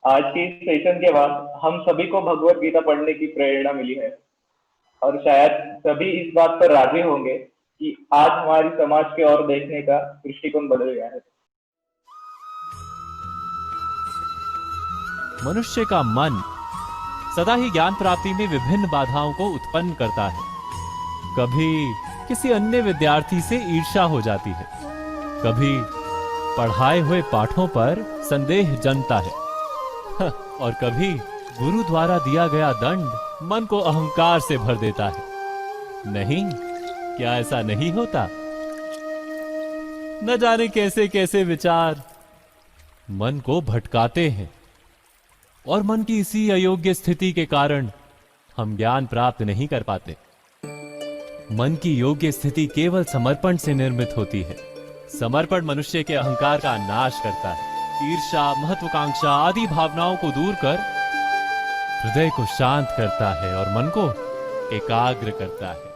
आज के इस सेशन के बाद हम सभी को भगवत गीता पढ़ने की प्रेरणा मिली है और शायद सभी इस बात पर राजी होंगे कि आज हमारी समाज के ओर देखने का दृष्टिकोण बदल गया है। मनुष्य का मन सदा ही ज्ञान प्राप्ति में विभिन्न बाधाओं को उत्पन्न करता है। कभी किसी अन्य विद्यार्थी से ईर्ष्या हो जाती है, कभी पढ़ाए हुए पाठों पर संदेह जन्मता है और कभी गुरु द्वारा दिया गया दंड मन को अहंकार से भर देता है। नहीं, क्या ऐसा नहीं होता? न जाने कैसे कैसे विचार मन को भटकाते हैं और मन की इसी अयोग्य स्थिति के कारण हम ज्ञान प्राप्त नहीं कर पाते। मन की योग्य स्थिति केवल समर्पण से निर्मित होती है। समर्पण मनुष्य के अहंकार का नाश करता है, ईर्ष्या, महत्वाकांक्षा आदि भावनाओं को दूर कर हृदय को शांत करता है और मन को एकाग्र करता है।